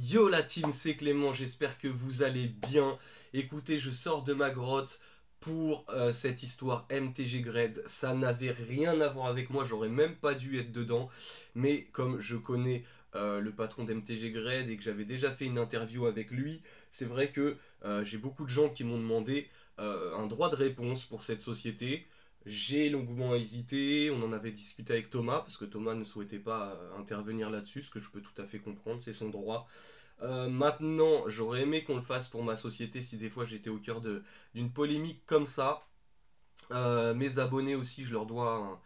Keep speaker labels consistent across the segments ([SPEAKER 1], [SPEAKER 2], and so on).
[SPEAKER 1] Yo la team, c'est Clément, j'espère que vous allez bien. Écoutez, je sors de ma grotte pour cette histoire MTG Gred. Ça n'avait rien à voir avec moi, j'aurais même pas dû être dedans. Mais comme je connais le patron d'MTG Gred et que j'avais déjà fait une interview avec lui, c'est vrai que j'ai beaucoup de gens qui m'ont demandé un droit de réponse pour cette société. J'ai longuement hésité, on en avait discuté avec Thomas, parce que Thomas ne souhaitait pas intervenir là-dessus, ce que je peux tout à fait comprendre, c'est son droit. Maintenant, j'aurais aimé qu'on le fasse pour ma société si des fois j'étais au cœur d'une polémique comme ça. Mes abonnés aussi, je leur dois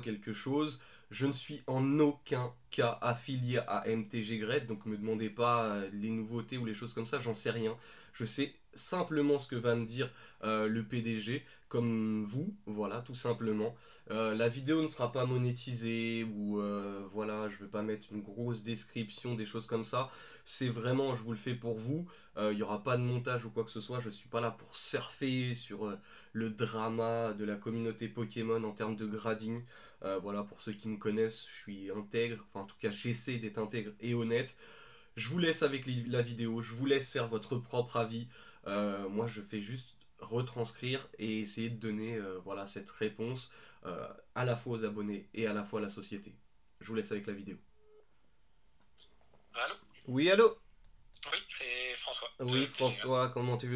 [SPEAKER 1] quelque chose. Je ne suis en aucun cas affilié à MTG Gred, donc me demandez pas les nouveautés ou les choses comme ça, j'en sais rien. Je sais simplement ce que va me dire le PDG, comme vous, voilà, tout simplement. La vidéo ne sera pas monétisée ou voilà, je ne vais pas mettre une grosse description, des choses comme ça. C'est vraiment, je vous le fais pour vous. Il n'y aura pas de montage ou quoi que ce soit. Je ne suis pas là pour surfer sur le drama de la communauté Pokémon en termes de grading. Voilà, pour ceux qui me connaissent, je suis intègre. Enfin, en tout cas, j'essaie d'être intègre et honnête. Je vous laisse avec la vidéo. Je vous laisse faire votre propre avis. Moi, je fais juste retranscrire et essayer de donner voilà, cette réponse à la fois aux abonnés et à la fois à la société. Je vous laisse avec la vidéo.
[SPEAKER 2] Allô?
[SPEAKER 1] Oui, allô?
[SPEAKER 2] Oui, c'est François.
[SPEAKER 1] Oui, François, comment tu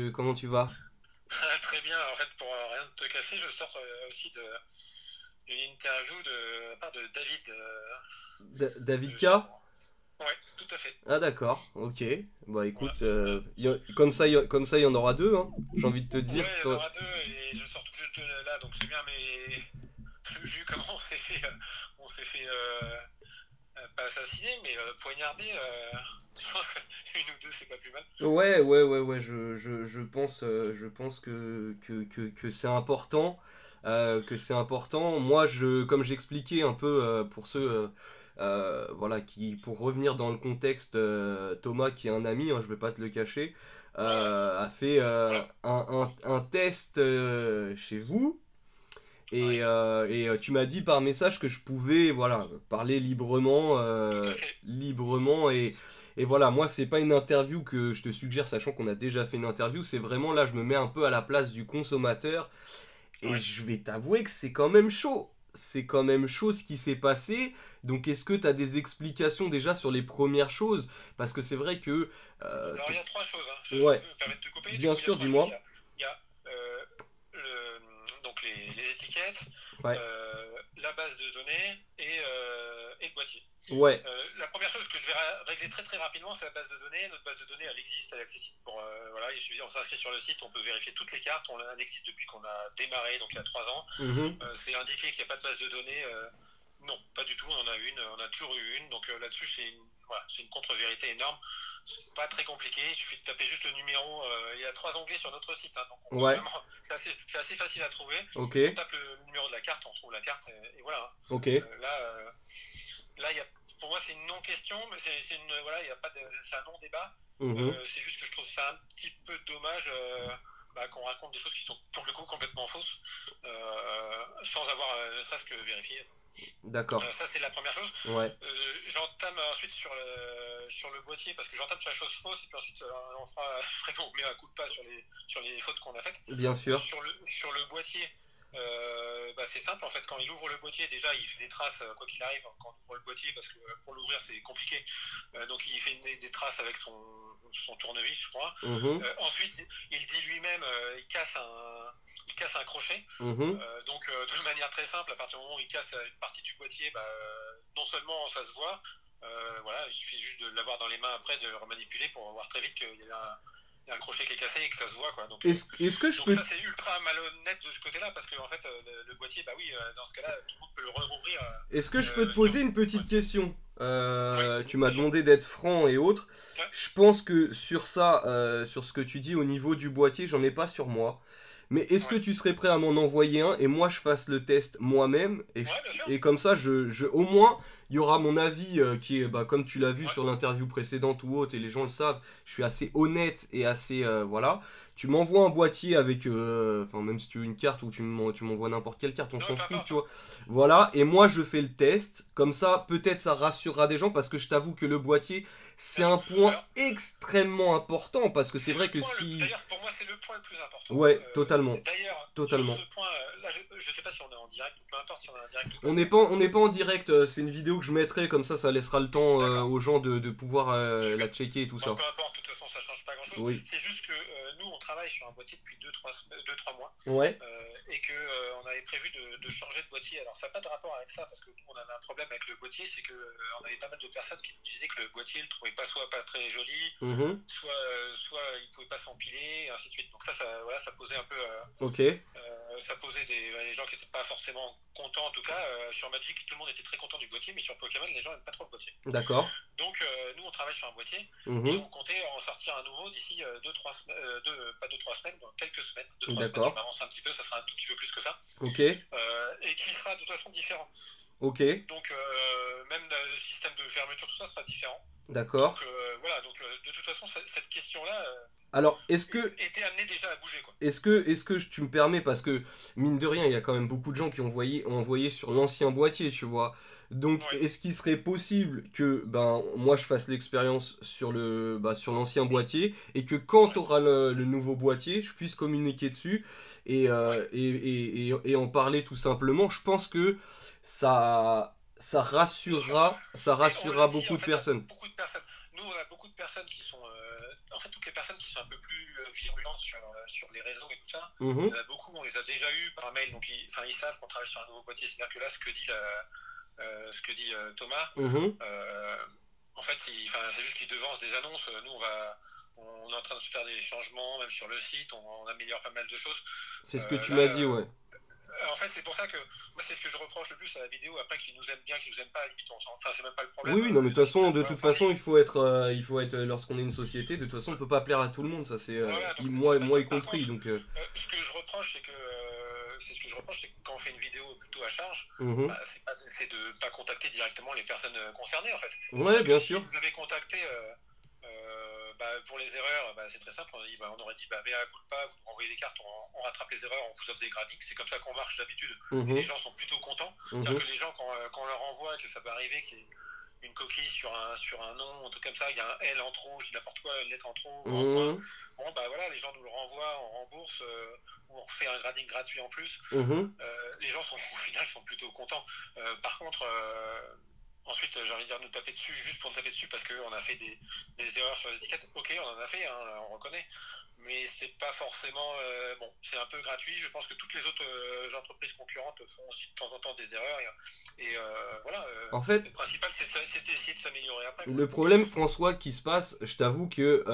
[SPEAKER 1] vas?
[SPEAKER 2] Très bien, en fait, pour rien te cacher, je sors aussi d'une interview de la part de David.
[SPEAKER 1] David K?
[SPEAKER 2] Ouais, tout à fait.
[SPEAKER 1] Ah d'accord, ok. Bah
[SPEAKER 2] Voilà.
[SPEAKER 1] écoute, comme ça il y en aura deux, hein, j'ai envie de te dire.
[SPEAKER 2] Ouais, il y en aura deux et je sors tout juste de là, donc c'est bien, mais vu comment on s'est fait pas assassiner, mais poignarder, je pense qu'une ou deux, c'est pas plus mal.
[SPEAKER 1] Ouais, je pense que c'est important, que c'est important. Moi, comme j'expliquais un peu pour ceux, voilà, pour revenir dans le contexte, Thomas, qui est un ami, hein, je vais pas te le cacher,
[SPEAKER 2] Ouais, ouais.
[SPEAKER 1] a fait
[SPEAKER 2] Voilà.
[SPEAKER 1] un test chez vous.
[SPEAKER 2] Ouais,
[SPEAKER 1] Tu m'as dit par message que je pouvais voilà, parler librement,
[SPEAKER 2] tout à fait.
[SPEAKER 1] librement et voilà, moi c'est pas une interview que je te suggère sachant qu'on a déjà fait une interview, c'est vraiment là je me mets un peu à la place du consommateur et
[SPEAKER 2] Ouais.
[SPEAKER 1] je vais t'avouer que c'est quand même chaud. C'est quand même chaud ce qui s'est passé. Donc est-ce que tu as des explications déjà sur les premières choses? Parce que c'est vrai que...
[SPEAKER 2] Alors il y a trois choses, hein. Je
[SPEAKER 1] ouais,
[SPEAKER 2] peux me permettre de te couper. Du
[SPEAKER 1] bien
[SPEAKER 2] coup, il y a
[SPEAKER 1] sûr,
[SPEAKER 2] trois choses.
[SPEAKER 1] dis-moi.
[SPEAKER 2] Il y a donc les étiquettes,
[SPEAKER 1] Ouais,
[SPEAKER 2] la base de données et le boîtier.
[SPEAKER 1] ouais,
[SPEAKER 2] La première chose que je vais régler très très rapidement, c'est la base de données. Notre base de données, elle existe, elle est accessible pour voilà. Il suffit, on s'inscrit sur le site, on peut vérifier toutes les cartes. Elle existe depuis qu'on a démarré, donc il y a 3 ans.
[SPEAKER 1] mhm,
[SPEAKER 2] C'est indiqué qu'il n'y a pas de base de données. Non, pas du tout. On en a une, on a toujours eu une. Donc là-dessus, voilà, c'est une contre-vérité énorme. C'est pas très compliqué. Il suffit de taper juste le numéro. Il y a 3 onglets sur notre site, hein, donc on peut
[SPEAKER 1] ouais,
[SPEAKER 2] vraiment. C'est assez facile à trouver.
[SPEAKER 1] ok,
[SPEAKER 2] On tape le numéro de la carte, on trouve la carte et voilà, hein.
[SPEAKER 1] ok,
[SPEAKER 2] Là, pour moi, c'est une non-question, mais voilà, il y a pas de, c'est un non-débat.
[SPEAKER 1] mhm.
[SPEAKER 2] C'est juste que je trouve ça un petit peu dommage qu'on raconte des choses qui sont pour le coup complètement fausses, sans avoir ne serait-ce que vérifié.
[SPEAKER 1] D'accord.
[SPEAKER 2] Ça, c'est la première chose.
[SPEAKER 1] Ouais,
[SPEAKER 2] J'entame ensuite sur le boîtier, parce que j'entame sur la chose fausse, et puis ensuite on fera vraiment met un coup de pas sur les fautes qu'on a faites.
[SPEAKER 1] bien sûr.
[SPEAKER 2] Sur le boîtier, c'est simple en fait. Quand il ouvre le boîtier, déjà il fait des traces quoi qu'il arrive quand on ouvre le boîtier, parce que pour l'ouvrir c'est compliqué. Donc il fait des traces avec son tournevis, je crois.
[SPEAKER 1] Mhm,
[SPEAKER 2] Ensuite, il dit lui-même, il casse un crochet.
[SPEAKER 1] mhm.
[SPEAKER 2] Donc de manière très simple, à partir du moment où il casse une partie du boîtier, non seulement ça se voit, voilà, il suffit juste de l'avoir dans les mains après, de le remanipuler pour voir très vite qu'il y a un crochet qui est cassé et que ça se voit, quoi.
[SPEAKER 1] Est-ce que je
[SPEAKER 2] Donc
[SPEAKER 1] peux...
[SPEAKER 2] ça c'est ultra malhonnête de ce côté-là, parce que en fait le boîtier, bah oui, dans ce cas-là, tout le monde peut le rouvrir
[SPEAKER 1] Est-ce que je peux te
[SPEAKER 2] sur.
[SPEAKER 1] poser une
[SPEAKER 2] Ouais.
[SPEAKER 1] petite question?
[SPEAKER 2] Oui,
[SPEAKER 1] Tu m'as
[SPEAKER 2] bien sûr.
[SPEAKER 1] demandé d'être franc et autres.
[SPEAKER 2] Ouais,
[SPEAKER 1] Je pense que sur ça, sur ce que tu dis au niveau du boîtier, j'en ai pas sur moi. Mais est-ce que
[SPEAKER 2] ouais,
[SPEAKER 1] tu serais prêt à m'en envoyer un et moi je fasse le test moi-même
[SPEAKER 2] ouais, bien sûr.
[SPEAKER 1] et comme ça, au moins, il y aura mon avis qui est, bah, comme tu l'as vu
[SPEAKER 2] Ouais,
[SPEAKER 1] sur l'interview précédente ou autre, et les gens le savent, je suis assez honnête et assez, voilà. tu m'envoies un boîtier avec, enfin même si tu veux une carte ou tu m'envoies n'importe quelle carte, on
[SPEAKER 2] Non,
[SPEAKER 1] s'en
[SPEAKER 2] peu
[SPEAKER 1] fout, tu
[SPEAKER 2] importe.
[SPEAKER 1] vois. Voilà, et moi je fais le test, comme ça peut-être ça rassurera des gens parce que je t'avoue que le boîtier c'est
[SPEAKER 2] Bien sûr.
[SPEAKER 1] un point
[SPEAKER 2] Alors,
[SPEAKER 1] extrêmement important parce que c'est
[SPEAKER 2] c'est le
[SPEAKER 1] vrai que
[SPEAKER 2] point,
[SPEAKER 1] si...
[SPEAKER 2] d'ailleurs, pour moi, c'est le point le plus important.
[SPEAKER 1] Ouais, totalement,
[SPEAKER 2] D'ailleurs, sur
[SPEAKER 1] totalement.
[SPEAKER 2] ce point, là, je sais pas si on est en direct, ou peu importe si on est en direct ou pas.
[SPEAKER 1] On n'est pas en direct, c'est une vidéo que je mettrai, comme ça laissera le temps
[SPEAKER 2] D'accord.
[SPEAKER 1] aux gens de pouvoir la
[SPEAKER 2] Super.
[SPEAKER 1] checker et tout
[SPEAKER 2] Bon,
[SPEAKER 1] ça.
[SPEAKER 2] peu importe, de toute façon, ça change pas grand-chose.
[SPEAKER 1] Oui.
[SPEAKER 2] C'est juste que nous, on travaille sur un boîtier depuis 2-3 mois
[SPEAKER 1] Ouais,
[SPEAKER 2] et que on avait prévu de changer de boîtier. Alors, ça n'a pas de rapport avec ça parce que nous, on avait un problème avec le boîtier, c'est que on avait pas mal de personnes qui nous disaient que le boîtier, ils le trouvaient pas soit pas très joli,
[SPEAKER 1] mhm,
[SPEAKER 2] soit il pouvait pas s'empiler, et ainsi de suite. Donc voilà, ça posait un peu,
[SPEAKER 1] ok,
[SPEAKER 2] ça posait des gens qui n'étaient pas forcément contents. En tout cas, sur Magic, tout le monde était très content du boîtier, mais sur Pokémon, les gens n'aiment pas trop le boîtier.
[SPEAKER 1] d'accord,
[SPEAKER 2] Donc nous on travaille sur un boîtier et
[SPEAKER 1] mhm,
[SPEAKER 2] on comptait en sortir un nouveau d'ici 2-3 semaines, pas 2-3 semaines, dans quelques semaines, 2-3 semaines, je
[SPEAKER 1] d'accord,
[SPEAKER 2] m'avance un petit peu, ça sera un tout petit peu plus que ça,
[SPEAKER 1] ok,
[SPEAKER 2] et qui sera de toute façon différent.
[SPEAKER 1] ok,
[SPEAKER 2] Donc même le système de fermeture, tout ça sera différent.
[SPEAKER 1] d'accord.
[SPEAKER 2] Donc voilà, donc de toute façon cette question-là
[SPEAKER 1] Alors,
[SPEAKER 2] était amenée déjà à bouger quoi.
[SPEAKER 1] est-ce que tu me permets, parce que mine de rien, il y a quand même beaucoup de gens qui ont envoyé sur l'ancien boîtier, tu vois. Donc,
[SPEAKER 2] Ouais,
[SPEAKER 1] est-ce qu'il serait possible que ben moi je fasse l'expérience sur sur l'ancien boîtier et que quand tu
[SPEAKER 2] ouais,
[SPEAKER 1] auras le nouveau boîtier, je puisse communiquer dessus
[SPEAKER 2] ouais.
[SPEAKER 1] et en parler tout simplement. Je pense que
[SPEAKER 2] Bien sûr.
[SPEAKER 1] ça
[SPEAKER 2] Et on l'a
[SPEAKER 1] rassurera
[SPEAKER 2] dit
[SPEAKER 1] beaucoup
[SPEAKER 2] en
[SPEAKER 1] de
[SPEAKER 2] fait à
[SPEAKER 1] personnes.
[SPEAKER 2] beaucoup de personnes. Nous, on a beaucoup de personnes qui sont. En fait, toutes les personnes qui sont un peu plus virulentes sur les réseaux et tout ça, il
[SPEAKER 1] Mhm,
[SPEAKER 2] y en a beaucoup, on les a déjà eu par mail, donc ils savent qu'on travaille sur un nouveau boîtier. C'est-à-dire que là, ce que dit Thomas,
[SPEAKER 1] mhm.
[SPEAKER 2] en fait, c'est juste qu'ils devancent des annonces. Nous, on est en train de se faire des changements, même sur le site, on améliore pas mal de choses.
[SPEAKER 1] C'est ce que tu
[SPEAKER 2] Là,
[SPEAKER 1] m'as dit, ouais.
[SPEAKER 2] en fait, c'est pour ça que moi, c'est ce que je reproche le plus à la vidéo. Après, qu'ils nous aiment bien, qu'ils nous aiment pas, limite, enfin, c'est même pas le
[SPEAKER 1] Oui,
[SPEAKER 2] problème.
[SPEAKER 1] oui, non, mais
[SPEAKER 2] Voilà,
[SPEAKER 1] de toute
[SPEAKER 2] enfin,
[SPEAKER 1] façon, il faut être, lorsqu'on est une société, de toute façon, on peut pas plaire à tout le monde, ça c'est,
[SPEAKER 2] voilà, donc c'est pas le
[SPEAKER 1] moi y
[SPEAKER 2] problème. Par
[SPEAKER 1] compris,
[SPEAKER 2] contre,
[SPEAKER 1] donc,
[SPEAKER 2] ce que je reproche, c'est que quand on fait une vidéo plutôt à charge,
[SPEAKER 1] mhm.
[SPEAKER 2] bah, c'est de pas contacter directement les personnes concernées, en fait.
[SPEAKER 1] Ouais,
[SPEAKER 2] C'est-à-dire que
[SPEAKER 1] bien
[SPEAKER 2] si
[SPEAKER 1] sûr.
[SPEAKER 2] vous avez contacté pour les erreurs, c'est très simple. On aurait dit, mea culpa, vous nous renvoyez les cartes, on rattrape les erreurs, on vous offre des gradings. C'est comme ça qu'on marche d'habitude. Et les
[SPEAKER 1] Mhm,
[SPEAKER 2] gens sont plutôt contents. C'est-à-dire
[SPEAKER 1] mhm,
[SPEAKER 2] que les gens, quand on leur envoie, que ça peut arriver qu'il y ait une coquille sur un nom, un truc comme ça, il y a un L en trop, je dis n'importe quoi, une lettre en trop ou en moins.
[SPEAKER 1] mhm,
[SPEAKER 2] Bon, bah voilà, les gens nous le renvoient, on rembourse, ou on refait un grading gratuit en plus.
[SPEAKER 1] mhm.
[SPEAKER 2] Les gens sont, au final, sont plutôt contents. Par contre, ensuite, j'ai envie de dire nous taper dessus juste pour nous taper dessus parce qu'on a fait des erreurs sur les étiquettes. Ok, on en a fait, hein, on reconnaît. Mais c'est pas forcément. Bon, c'est un peu gratuit. Je pense que toutes les autres entreprises concurrentes font aussi de temps en temps des erreurs. Voilà.
[SPEAKER 1] En
[SPEAKER 2] Le
[SPEAKER 1] fait,
[SPEAKER 2] principal, c'est d'essayer de s'améliorer après, quoi.
[SPEAKER 1] le problème, François, qui se passe, je t'avoue que,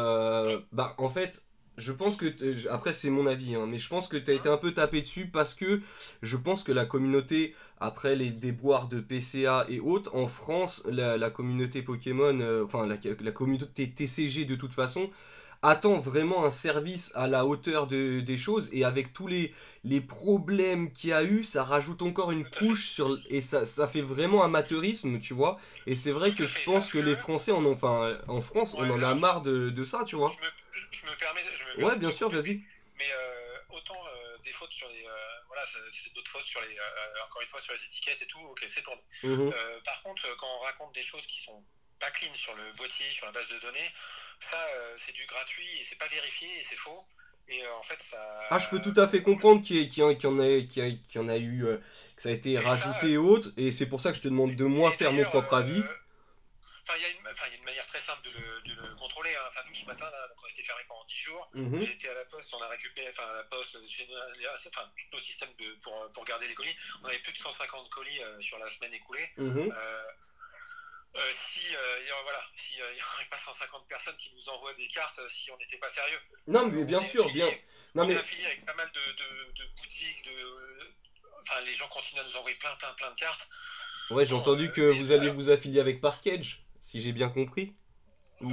[SPEAKER 2] Ouais.
[SPEAKER 1] en fait, je pense que, après c'est mon avis, hein, mais je pense que tu as été
[SPEAKER 2] Hein.
[SPEAKER 1] un peu tapé dessus parce que je pense que la communauté, après les déboires de PCA et autres, en France, la communauté Pokémon, la communauté TCG de toute façon, attend vraiment un service à la hauteur des choses et avec tous les problèmes qu'il y a eu, ça rajoute encore une
[SPEAKER 2] Tout à fait.
[SPEAKER 1] couche et ça fait vraiment amateurisme, tu vois. Et c'est vrai
[SPEAKER 2] Tout
[SPEAKER 1] que
[SPEAKER 2] à
[SPEAKER 1] je
[SPEAKER 2] fait.
[SPEAKER 1] pense
[SPEAKER 2] Sauf
[SPEAKER 1] que les
[SPEAKER 2] que.
[SPEAKER 1] Français en ont, enfin, en France, on
[SPEAKER 2] Ouais,
[SPEAKER 1] en a
[SPEAKER 2] alors,
[SPEAKER 1] marre de ça, tu vois.
[SPEAKER 2] je me
[SPEAKER 1] Ouais,
[SPEAKER 2] permets de
[SPEAKER 1] bien
[SPEAKER 2] te
[SPEAKER 1] sûr,
[SPEAKER 2] couper,
[SPEAKER 1] vas-y.
[SPEAKER 2] mais autant des fautes sur les. Voilà, c'est d'autres fautes sur les. Encore une fois, sur les étiquettes et tout, ok, c'est pour nous.
[SPEAKER 1] Mhm.
[SPEAKER 2] Par contre, quand on raconte des choses qui sont pas clean sur le boîtier, sur la base de données, ça, c'est du gratuit et c'est pas vérifié et c'est faux. Et en fait, ça.
[SPEAKER 1] Ah, je peux tout à fait comprendre qu'il y en a eu, que ça a été
[SPEAKER 2] Et ça,
[SPEAKER 1] rajouté et autres, et c'est pour ça que je te demande de moi
[SPEAKER 2] et
[SPEAKER 1] faire mon
[SPEAKER 2] d'ailleurs,
[SPEAKER 1] propre avis.
[SPEAKER 2] il y a une manière très simple de le contrôler, hein. Enfin, nous, ce matin, là, donc, on a été fermé pendant 10 jours.
[SPEAKER 1] Mhm.
[SPEAKER 2] J'ai été à la poste, on a récupéré, enfin, à la poste, chez nous, enfin, tous nos systèmes pour garder les colis. On avait plus de 150 colis sur la semaine écoulée.
[SPEAKER 1] Mhm.
[SPEAKER 2] Euh, voilà, si il n'y aurait pas 150 personnes qui nous envoient des cartes si on n'était pas sérieux.
[SPEAKER 1] Non, mais
[SPEAKER 2] On
[SPEAKER 1] bien
[SPEAKER 2] est
[SPEAKER 1] sûr, bien.
[SPEAKER 2] affilié,
[SPEAKER 1] Non,
[SPEAKER 2] on est
[SPEAKER 1] mais
[SPEAKER 2] affilié avec pas mal de boutiques, enfin, les gens continuent à nous envoyer plein de cartes.
[SPEAKER 1] ouais, j'ai
[SPEAKER 2] Bon,
[SPEAKER 1] entendu que
[SPEAKER 2] mais
[SPEAKER 1] vous alliez
[SPEAKER 2] alors,
[SPEAKER 1] vous affilier avec Parkage, si j'ai bien compris. Ou...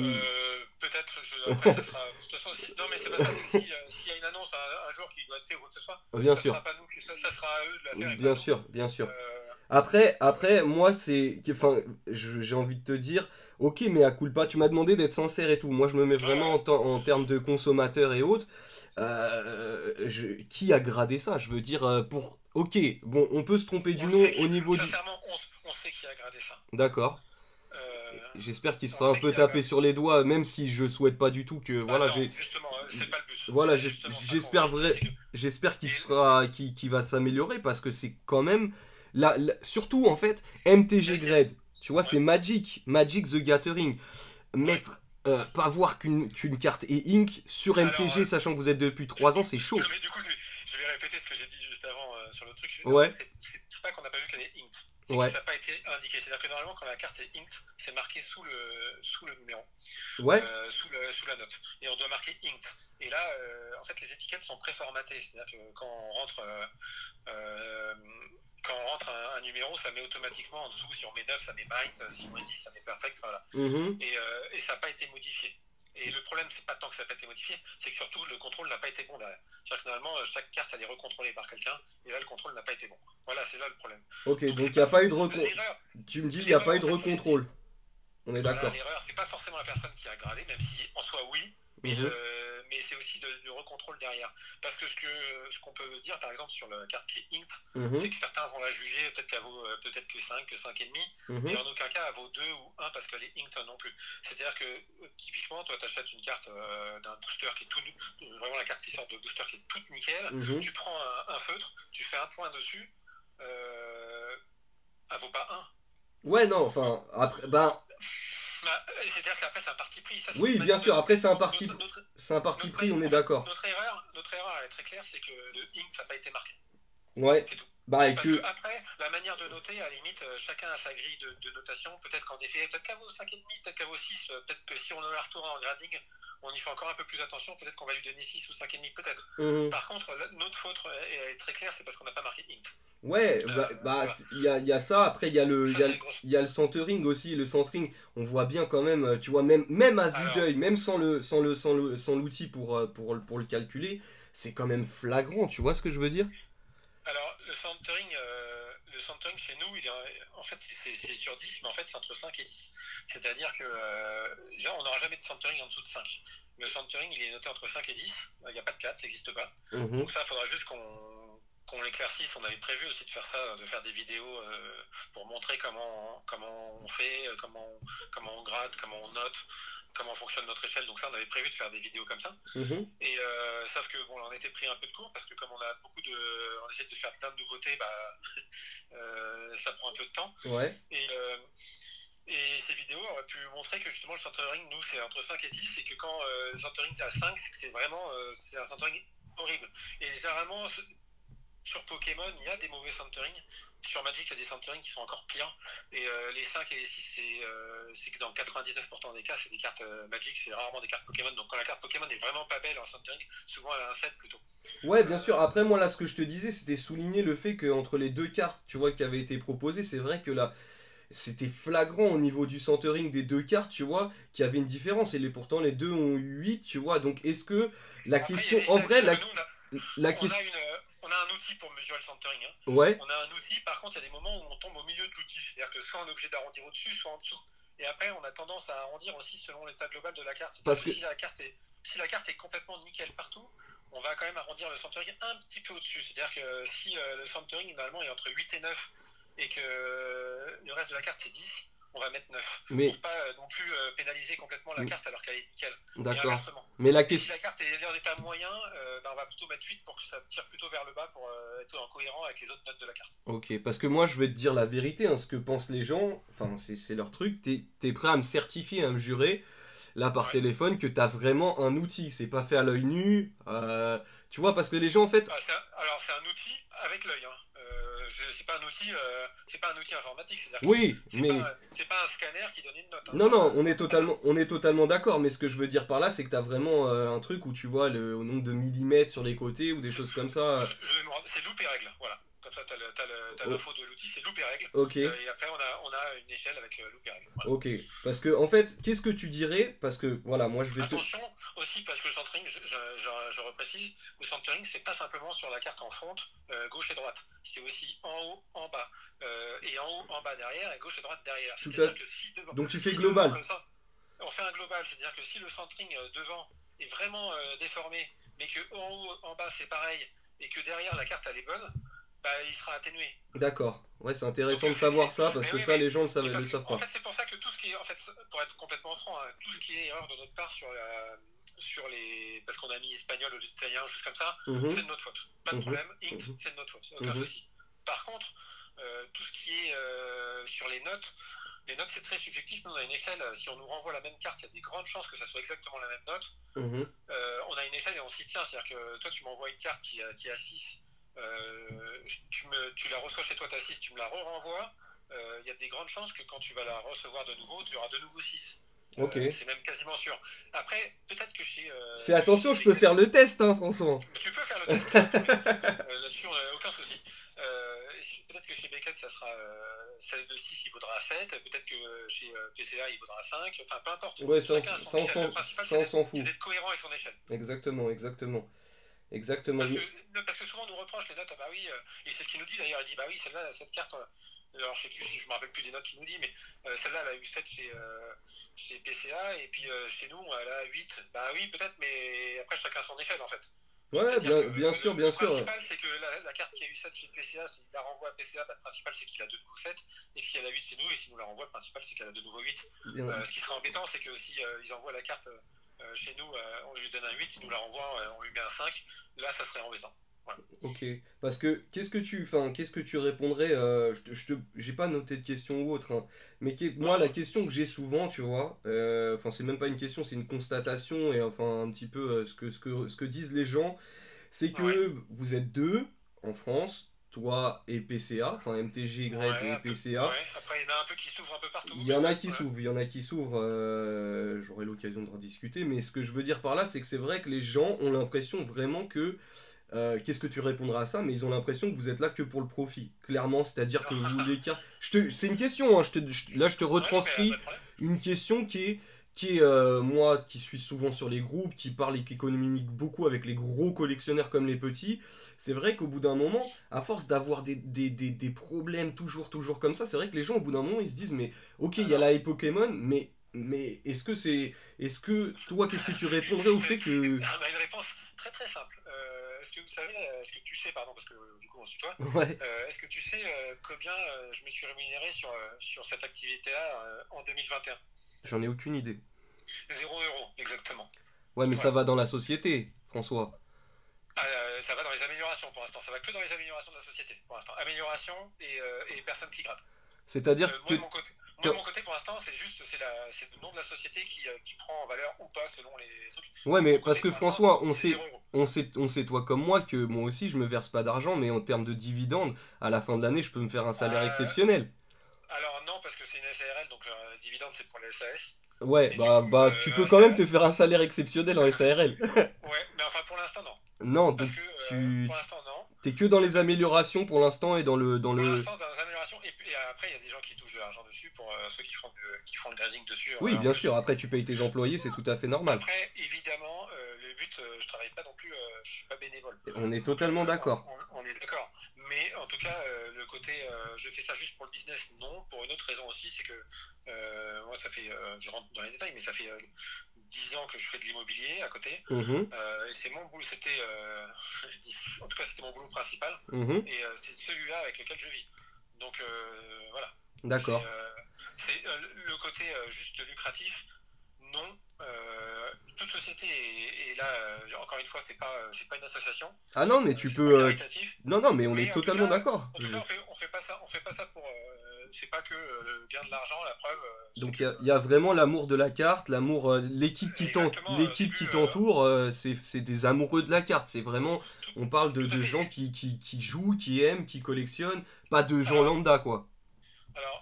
[SPEAKER 2] peut-être, après ça sera. De toute façon, non, mais c'est pas ça, c'est que s'il y a une annonce un jour qui doit être faite ou quoi que ce soit,
[SPEAKER 1] Bien
[SPEAKER 2] ça
[SPEAKER 1] sûr,
[SPEAKER 2] sera pas nous, ça sera à eux de la faire et pas
[SPEAKER 1] bien
[SPEAKER 2] à nous.
[SPEAKER 1] sûr, bien sûr.
[SPEAKER 2] Euh,
[SPEAKER 1] Après, moi, c'est, enfin, j'ai envie de te dire, Ok, mais à culpa, tu m'as demandé d'être sincère et tout. Moi, je me mets
[SPEAKER 2] Ouais,
[SPEAKER 1] vraiment
[SPEAKER 2] ouais.
[SPEAKER 1] en termes de consommateur et autres. Qui a gradé ça? Je veux dire, pour. Ok, bon, on peut se tromper
[SPEAKER 2] On
[SPEAKER 1] du
[SPEAKER 2] le
[SPEAKER 1] nom
[SPEAKER 2] sait
[SPEAKER 1] au
[SPEAKER 2] qui,
[SPEAKER 1] niveau du.
[SPEAKER 2] sincèrement, on sait qui a gradé ça.
[SPEAKER 1] D'accord.
[SPEAKER 2] Euh,
[SPEAKER 1] J'espère qu'il
[SPEAKER 2] on
[SPEAKER 1] sera un
[SPEAKER 2] sait
[SPEAKER 1] peu
[SPEAKER 2] qui a
[SPEAKER 1] tapé
[SPEAKER 2] gradé.
[SPEAKER 1] sur les doigts, même si je souhaite pas du tout que.
[SPEAKER 2] Bah
[SPEAKER 1] Voilà,
[SPEAKER 2] non, justement, c'est pas le but.
[SPEAKER 1] voilà,
[SPEAKER 2] C'est justement ça qu'on veut
[SPEAKER 1] j'espère
[SPEAKER 2] éviter, c'est que.
[SPEAKER 1] j'espère qu'il se
[SPEAKER 2] Et,
[SPEAKER 1] fera, qu'il va s'améliorer parce que c'est quand même, surtout en fait, MTG
[SPEAKER 2] mais
[SPEAKER 1] Grade, tu vois, c'est
[SPEAKER 2] ouais,
[SPEAKER 1] Magic the Gathering.
[SPEAKER 2] ouais.
[SPEAKER 1] Mettre, pas voir qu'une carte est Ink sur
[SPEAKER 2] Alors,
[SPEAKER 1] MTG, sachant que vous êtes depuis
[SPEAKER 2] du,
[SPEAKER 1] 3 ans,
[SPEAKER 2] du-
[SPEAKER 1] c'est chaud.
[SPEAKER 2] non, mais du coup, je vais répéter ce que j'ai dit juste avant sur le truc. En fait,
[SPEAKER 1] Ouais,
[SPEAKER 2] c'est pas qu'on n'a pas vu qu'elle est inked, c'est que
[SPEAKER 1] ouais,
[SPEAKER 2] ça n'a pas été indiqué. C'est-à-dire que normalement, quand la carte est inked, c'est marqué sous le numéro,
[SPEAKER 1] ouais.
[SPEAKER 2] sous la note. Et on doit marquer inked. Et là, en fait, les étiquettes sont préformatées. C'est-à-dire que euh, quand on rentre un numéro, ça met automatiquement en dessous. Si on met 9, ça met mind. Si on met 10, ça met perfect. Voilà.
[SPEAKER 1] Mhm.
[SPEAKER 2] Et ça n'a pas été modifié. Et le problème, c'est pas tant que ça n'a pas été modifié, c'est que surtout le contrôle n'a pas été bon derrière. C'est-à-dire que normalement, chaque carte elle est recontrôlée par quelqu'un, et là le contrôle n'a pas été bon. Voilà, c'est là le problème.
[SPEAKER 1] Ok,
[SPEAKER 2] Donc
[SPEAKER 1] donc il
[SPEAKER 2] c'est
[SPEAKER 1] n'y a
[SPEAKER 2] pas
[SPEAKER 1] pas eu de
[SPEAKER 2] l'erreur.
[SPEAKER 1] Tu me dis, il n'y a pas
[SPEAKER 2] L'erreur
[SPEAKER 1] eu
[SPEAKER 2] en
[SPEAKER 1] de
[SPEAKER 2] fait,
[SPEAKER 1] recontrôle. On est
[SPEAKER 2] voilà,
[SPEAKER 1] d'accord.
[SPEAKER 2] l'erreur, c'est pas forcément la personne qui a gradé, même si en soi oui,
[SPEAKER 1] Mhm.
[SPEAKER 2] mais c'est aussi le recontrôle derrière. Parce que ce qu'on peut dire par exemple sur la carte qui est inked, c'est
[SPEAKER 1] Mhm.
[SPEAKER 2] que certains vont la juger, peut-être qu'elle vaut peut-être que 5, que 5,5, mais
[SPEAKER 1] Mhm.
[SPEAKER 2] en aucun cas elle vaut 2 ou 1 parce qu'elle est inked non plus. C'est-à-dire que typiquement, toi tu achètes une carte d'un booster qui est tout, vraiment la carte qui sort de booster qui est toute nickel,
[SPEAKER 1] Mhm.
[SPEAKER 2] tu prends un feutre, tu fais un point dessus, elle vaut pas 1.
[SPEAKER 1] Ouais, non, enfin, après, ben,
[SPEAKER 2] Bah, c'est-à-dire qu'après, c'est un parti pris. Ça, c'est
[SPEAKER 1] oui,
[SPEAKER 2] notre
[SPEAKER 1] bien
[SPEAKER 2] manière de
[SPEAKER 1] sûr, après,
[SPEAKER 2] noter.
[SPEAKER 1] c'est un parti pris, on est
[SPEAKER 2] En fait,
[SPEAKER 1] d'accord.
[SPEAKER 2] notre erreur, elle est très claire, c'est que le ink, ça n'a pas été marqué.
[SPEAKER 1] Ouais,
[SPEAKER 2] C'est tout.
[SPEAKER 1] bah, et
[SPEAKER 2] Parce que
[SPEAKER 1] que,
[SPEAKER 2] après, la manière de noter, à la limite, chacun a sa grille de notation. Peut-être qu'en effet, peut-être qu'elle vaut 5,5, peut-être qu'elle vaut 6, peut-être que si on la retourne en grading, on y fait encore un peu plus attention, peut-être qu'on va lui donner 6 ou 5,5, peut-être.
[SPEAKER 1] mhm.
[SPEAKER 2] Par contre, notre faute est très claire, c'est parce qu'on n'a pas marqué int.
[SPEAKER 1] Ouais,
[SPEAKER 2] Voilà.
[SPEAKER 1] il y a ça, après,
[SPEAKER 2] Ça, c'est une grosse.
[SPEAKER 1] il y a le centering aussi, le centering, on voit bien quand même, tu vois, même à vue
[SPEAKER 2] Alors,
[SPEAKER 1] d'œil, même sans l'outil pour le calculer, c'est quand même flagrant, tu vois ce que je veux dire?
[SPEAKER 2] Alors, le centering chez nous, en fait, c'est sur 10, mais en fait, c'est entre 5 et 10. C'est-à-dire que, déjà, on n'aura jamais de centering en dessous de 5. Le centering, il est noté entre 5 et 10. Il n'y a pas de 4, ça n'existe pas.
[SPEAKER 1] Mhm.
[SPEAKER 2] Donc ça, il faudra juste qu'on l'éclaircisse. On avait prévu aussi de faire ça, de faire des vidéos pour montrer comment on fait, comment on grade, comment on note, comment fonctionne notre échelle. Donc ça, on avait prévu de faire des vidéos comme ça.
[SPEAKER 1] Mhm.
[SPEAKER 2] Et sauf que bon, on était pris un peu de court parce que comme on essaie de faire plein de nouveautés, bah, ça prend un peu de temps.
[SPEAKER 1] Ouais.
[SPEAKER 2] Et, euh, et ces vidéos auraient pu montrer que justement le centering, nous, c'est entre 5 et 10, et que quand le centering est à 5, c'est que c'est vraiment c'est un centering horrible. Et généralement, sur Pokémon, il y a des mauvais centering. Sur Magic, il y a des centering qui sont encore pires. Et les 5 et les 6, c'est que dans 99% des cas, c'est des cartes Magic, c'est rarement des cartes Pokémon. Donc quand la carte Pokémon est vraiment pas belle en centering, souvent elle a un 7 plutôt.
[SPEAKER 1] Ouais, bien sûr.
[SPEAKER 2] Euh,
[SPEAKER 1] Après, moi, là, ce que je te disais, c'était souligner le fait qu'entre les deux cartes, tu vois, qui avaient été proposées, c'est vrai que là, c'était flagrant au niveau du centering des deux cartes, tu vois, qu'il y avait une différence. Pourtant, les deux ont eu 8, tu vois. Donc, est-ce que la
[SPEAKER 2] Après, il y a
[SPEAKER 1] question,
[SPEAKER 2] des
[SPEAKER 1] en
[SPEAKER 2] échelles.
[SPEAKER 1] vrai,
[SPEAKER 2] C'est-à-dire que nous,
[SPEAKER 1] la
[SPEAKER 2] on
[SPEAKER 1] question,
[SPEAKER 2] a, une, on a un outil pour mesurer le centering. Hein.
[SPEAKER 1] ouais,
[SPEAKER 2] On a un outil, par contre, il y a des moments où on tombe au milieu de l'outil. C'est-à-dire que soit on est obligé d'arrondir au-dessus, soit en dessous. Et après, on a tendance à arrondir aussi selon l'état global de la carte. C'est-à-dire
[SPEAKER 1] parce
[SPEAKER 2] que
[SPEAKER 1] que,
[SPEAKER 2] si la carte est complètement nickel partout, on va quand même arrondir le centering un petit peu au-dessus. C'est-à-dire que si le centering, normalement, est entre 8 et 9 et que le reste de la carte, c'est 10, on va mettre 9
[SPEAKER 1] mais,
[SPEAKER 2] pour pas non plus pénaliser complètement la carte alors qu'elle est nickel. Et
[SPEAKER 1] d'accord.
[SPEAKER 2] inversement.
[SPEAKER 1] Mais la
[SPEAKER 2] Et si
[SPEAKER 1] question,
[SPEAKER 2] la carte est en état moyen, ben on va plutôt mettre 8 pour que ça tire plutôt vers le bas pour être en cohérent avec les autres notes de la carte.
[SPEAKER 1] ok, parce que moi, je vais te dire la vérité, hein, ce que pensent les gens, enfin, c'est leur truc. T'es prêt à me certifier, à me jurer, là par
[SPEAKER 2] Ouais.
[SPEAKER 1] téléphone, que t'as vraiment un outil. C'est pas fait à l'œil nu. Tu vois, parce que les gens, en fait,
[SPEAKER 2] Ah, alors c'est un outil avec l'œil. Hein. C'est pas un outil informatique. C'est-à-dire que
[SPEAKER 1] oui, mais
[SPEAKER 2] c'est pas un scanner qui donne une note. Hein.
[SPEAKER 1] non, non,
[SPEAKER 2] On pas ça.
[SPEAKER 1] on est totalement d'accord, mais ce que je veux dire par là, c'est que t'as vraiment un truc où tu vois au nombre de millimètres sur les côtés ou des choses comme ça.
[SPEAKER 2] C'est loupe et règle. Voilà. Comme ça, t'as
[SPEAKER 1] Oh,
[SPEAKER 2] l'info de l'outil, c'est loupe et règle.
[SPEAKER 1] ok,
[SPEAKER 2] Et après, on a une échelle avec loupe et règle. Voilà.
[SPEAKER 1] ok. Parce que, en fait, qu'est-ce que tu dirais? Parce que, voilà, moi je vais te.
[SPEAKER 2] Attention aussi, parce que le centering, je reprécise, le centering, c'est pas simplement sur la carte en fonte, gauche et droite. C'est aussi en haut, en bas. Et en haut, en bas, derrière, et gauche et droite, derrière.
[SPEAKER 1] Tout à...
[SPEAKER 2] C'est-à-dire que si devant,
[SPEAKER 1] Donc tu fais
[SPEAKER 2] si
[SPEAKER 1] global.
[SPEAKER 2] devant, on fait un global, c'est-à-dire que si le centering devant est vraiment déformé, mais que en haut, en bas, c'est pareil, et que derrière, la carte, elle est bonne, bah, il sera atténué.
[SPEAKER 1] D'accord. Ouais, c'est intéressant
[SPEAKER 2] Donc,
[SPEAKER 1] de savoir ça, parce
[SPEAKER 2] mais
[SPEAKER 1] que
[SPEAKER 2] oui,
[SPEAKER 1] ça, les gens le
[SPEAKER 2] parce que,
[SPEAKER 1] savent
[SPEAKER 2] en
[SPEAKER 1] pas.
[SPEAKER 2] fait, c'est pour ça que tout ce qui est, en fait, pour être complètement franc, hein, tout ce qui est erreur de notre part sur les, parce qu'on a mis espagnol au lieu d'italien, juste comme ça, c'est de notre faute. Pas de problème. Inc, c'est de notre faute. Aucun souci. Par contre, tout ce qui est sur les notes, c'est très subjectif. Nous, on a une échelle. Si on nous renvoie la même carte, il y a des grandes chances que ça soit exactement la même note. On a une échelle et on s'y tient. C'est-à-dire que toi, tu m'envoies une carte qui a 6. Tu la reçois chez toi, tu as 6, tu me la renvoies. Il y a des grandes chances que quand tu vas la recevoir de nouveau, tu auras de nouveau 6.
[SPEAKER 1] Ok.
[SPEAKER 2] C'est même quasiment sûr. Après, peut-être que chez.
[SPEAKER 1] Fais attention, je peux faire le test, hein, François.
[SPEAKER 2] Tu peux faire le test. Là-dessus, on n'a aucun souci. Peut-être que chez Beckett, ça sera. Celle de 6, il vaudra 7. Peut-être que chez PCA, il vaudra 5. Enfin, peu importe.
[SPEAKER 1] Ouais, ça,
[SPEAKER 2] on
[SPEAKER 1] s'en fout.
[SPEAKER 2] C'est d'être cohérent avec son échelle.
[SPEAKER 1] Exactement.
[SPEAKER 2] Parce que souvent on nous reproche les notes, ah bah oui, et c'est ce qu'il nous dit d'ailleurs, il dit bah oui, celle-là, cette carte, alors je sais plus, je me rappelle plus des notes qu'il nous dit, mais celle-là elle a eu 7 chez PCA, et puis chez nous elle a 8. Bah oui, peut-être, mais après chacun son échelle en fait.
[SPEAKER 1] Ouais, bien sûr.
[SPEAKER 2] Le principal c'est que la carte qui a eu 7 chez PCA, s'il la renvoie à PCA, bah, le principal c'est qu'il a de nouveau 7, et que si elle a 8 c'est nous, et si nous la renvoie, le principal c'est qu'elle a de nouveau 8. Ce qui serait embêtant, c'est que si ils envoient la carte chez nous, on lui donne un 8, il nous la renvoie, on lui met un 5, là ça serait embêtant. Voilà.
[SPEAKER 1] Ok, parce que qu'est-ce que tu répondrais, j'ai pas noté de question ou autre, hein, mais moi la question que j'ai souvent, tu vois, enfin c'est même pas une question, c'est une constatation et enfin un petit peu ce que disent les gens, c'est que vous êtes deux en France, toi et PCA, enfin MTG, Gred et PCA.
[SPEAKER 2] Ouais, après il y en a un peu qui s'ouvrent un peu partout.
[SPEAKER 1] Il y en a qui s'ouvrent, j'aurai l'occasion de rediscuter, mais ce que je veux dire par là, c'est que c'est vrai que les gens ont l'impression vraiment que qu'est-ce que tu répondras à ça, mais ils ont l'impression que vous êtes là que pour le profit, clairement, c'est-à-dire que vous voulez c'est une question, hein, là je te retranscris une question qui est moi qui suis souvent sur les groupes, qui parle et qui communique beaucoup avec les gros collectionneurs comme les petits. C'est vrai qu'au bout d'un moment, à force d'avoir des problèmes toujours comme ça, c'est vrai que les gens au bout d'un moment ils se disent mais ok, il y a la Pokémon, mais est-ce que toi, qu'est-ce que tu répondrais au fait que...
[SPEAKER 2] Une réponse très très simple. Est-ce que vous savez, est-ce que tu sais, pardon, parce que du coup on suit toi,
[SPEAKER 1] ouais.
[SPEAKER 2] Est-ce que tu sais combien je me suis rémunéré sur cette activité-là en 2021?
[SPEAKER 1] J'en ai aucune idée.
[SPEAKER 2] 0 €, exactement.
[SPEAKER 1] Ouais, mais ça va dans la société, François.
[SPEAKER 2] Ça va dans les améliorations pour l'instant, ça va que dans les améliorations de la société pour l'instant. Amélioration et personnes qui grattent.
[SPEAKER 1] C'est-à-dire que...
[SPEAKER 2] Moi de mon côté pour l'instant c'est le nom de la société qui prend en valeur ou pas selon les trucs.
[SPEAKER 1] Ouais, mais parce que François, on sait toi comme moi que moi aussi je me verse pas d'argent, mais en termes de dividendes, à la fin de l'année je peux me faire un salaire exceptionnel.
[SPEAKER 2] Alors non, parce que c'est une SARL, donc le dividende c'est pour les SAS.
[SPEAKER 1] Ouais, tu peux quand même te faire un salaire exceptionnel en SARL.
[SPEAKER 2] Ouais, mais enfin pour l'instant non.
[SPEAKER 1] Non, donc
[SPEAKER 2] pour l'instant non.
[SPEAKER 1] T'es que dans les améliorations pour l'instant et dans le...
[SPEAKER 2] Pour l'instant dans les améliorations, et après il y a des gens qui touchent de l'argent dessus pour ceux qui font le grading dessus.
[SPEAKER 1] Oui, bien sûr, après tu payes tes employés, c'est tout à fait normal.
[SPEAKER 2] Après, évidemment, le but, je travaille pas non plus, je suis pas bénévole.
[SPEAKER 1] On est totalement d'accord.
[SPEAKER 2] On est d'accord. Mais en tout cas, le côté, je fais ça juste pour le business, non. Pour une autre raison aussi, c'est que moi, ça fait, je rentre dans les détails, mais ça fait 10 ans que je fais de l'immobilier à côté. Et c'est mon boulot, en tout cas, c'était mon boulot principal. Et c'est celui-là avec lequel je vis. Donc voilà.
[SPEAKER 1] D'accord.
[SPEAKER 2] C'est le côté juste lucratif. Non. Toute société et là, encore une fois, c'est pas une association.
[SPEAKER 1] Ah non, mais tu peux. Non, mais on est totalement d'accord.
[SPEAKER 2] En tout cas, on fait pas ça pour. C'est pas que le gain de l'argent, la preuve.
[SPEAKER 1] Donc il y a vraiment l'amour de la carte, l'amour, l'équipe qui t'entoure, c'est des amoureux de la carte. C'est vraiment, on parle de gens qui jouent, qui aiment, qui collectionnent, pas de gens lambda quoi.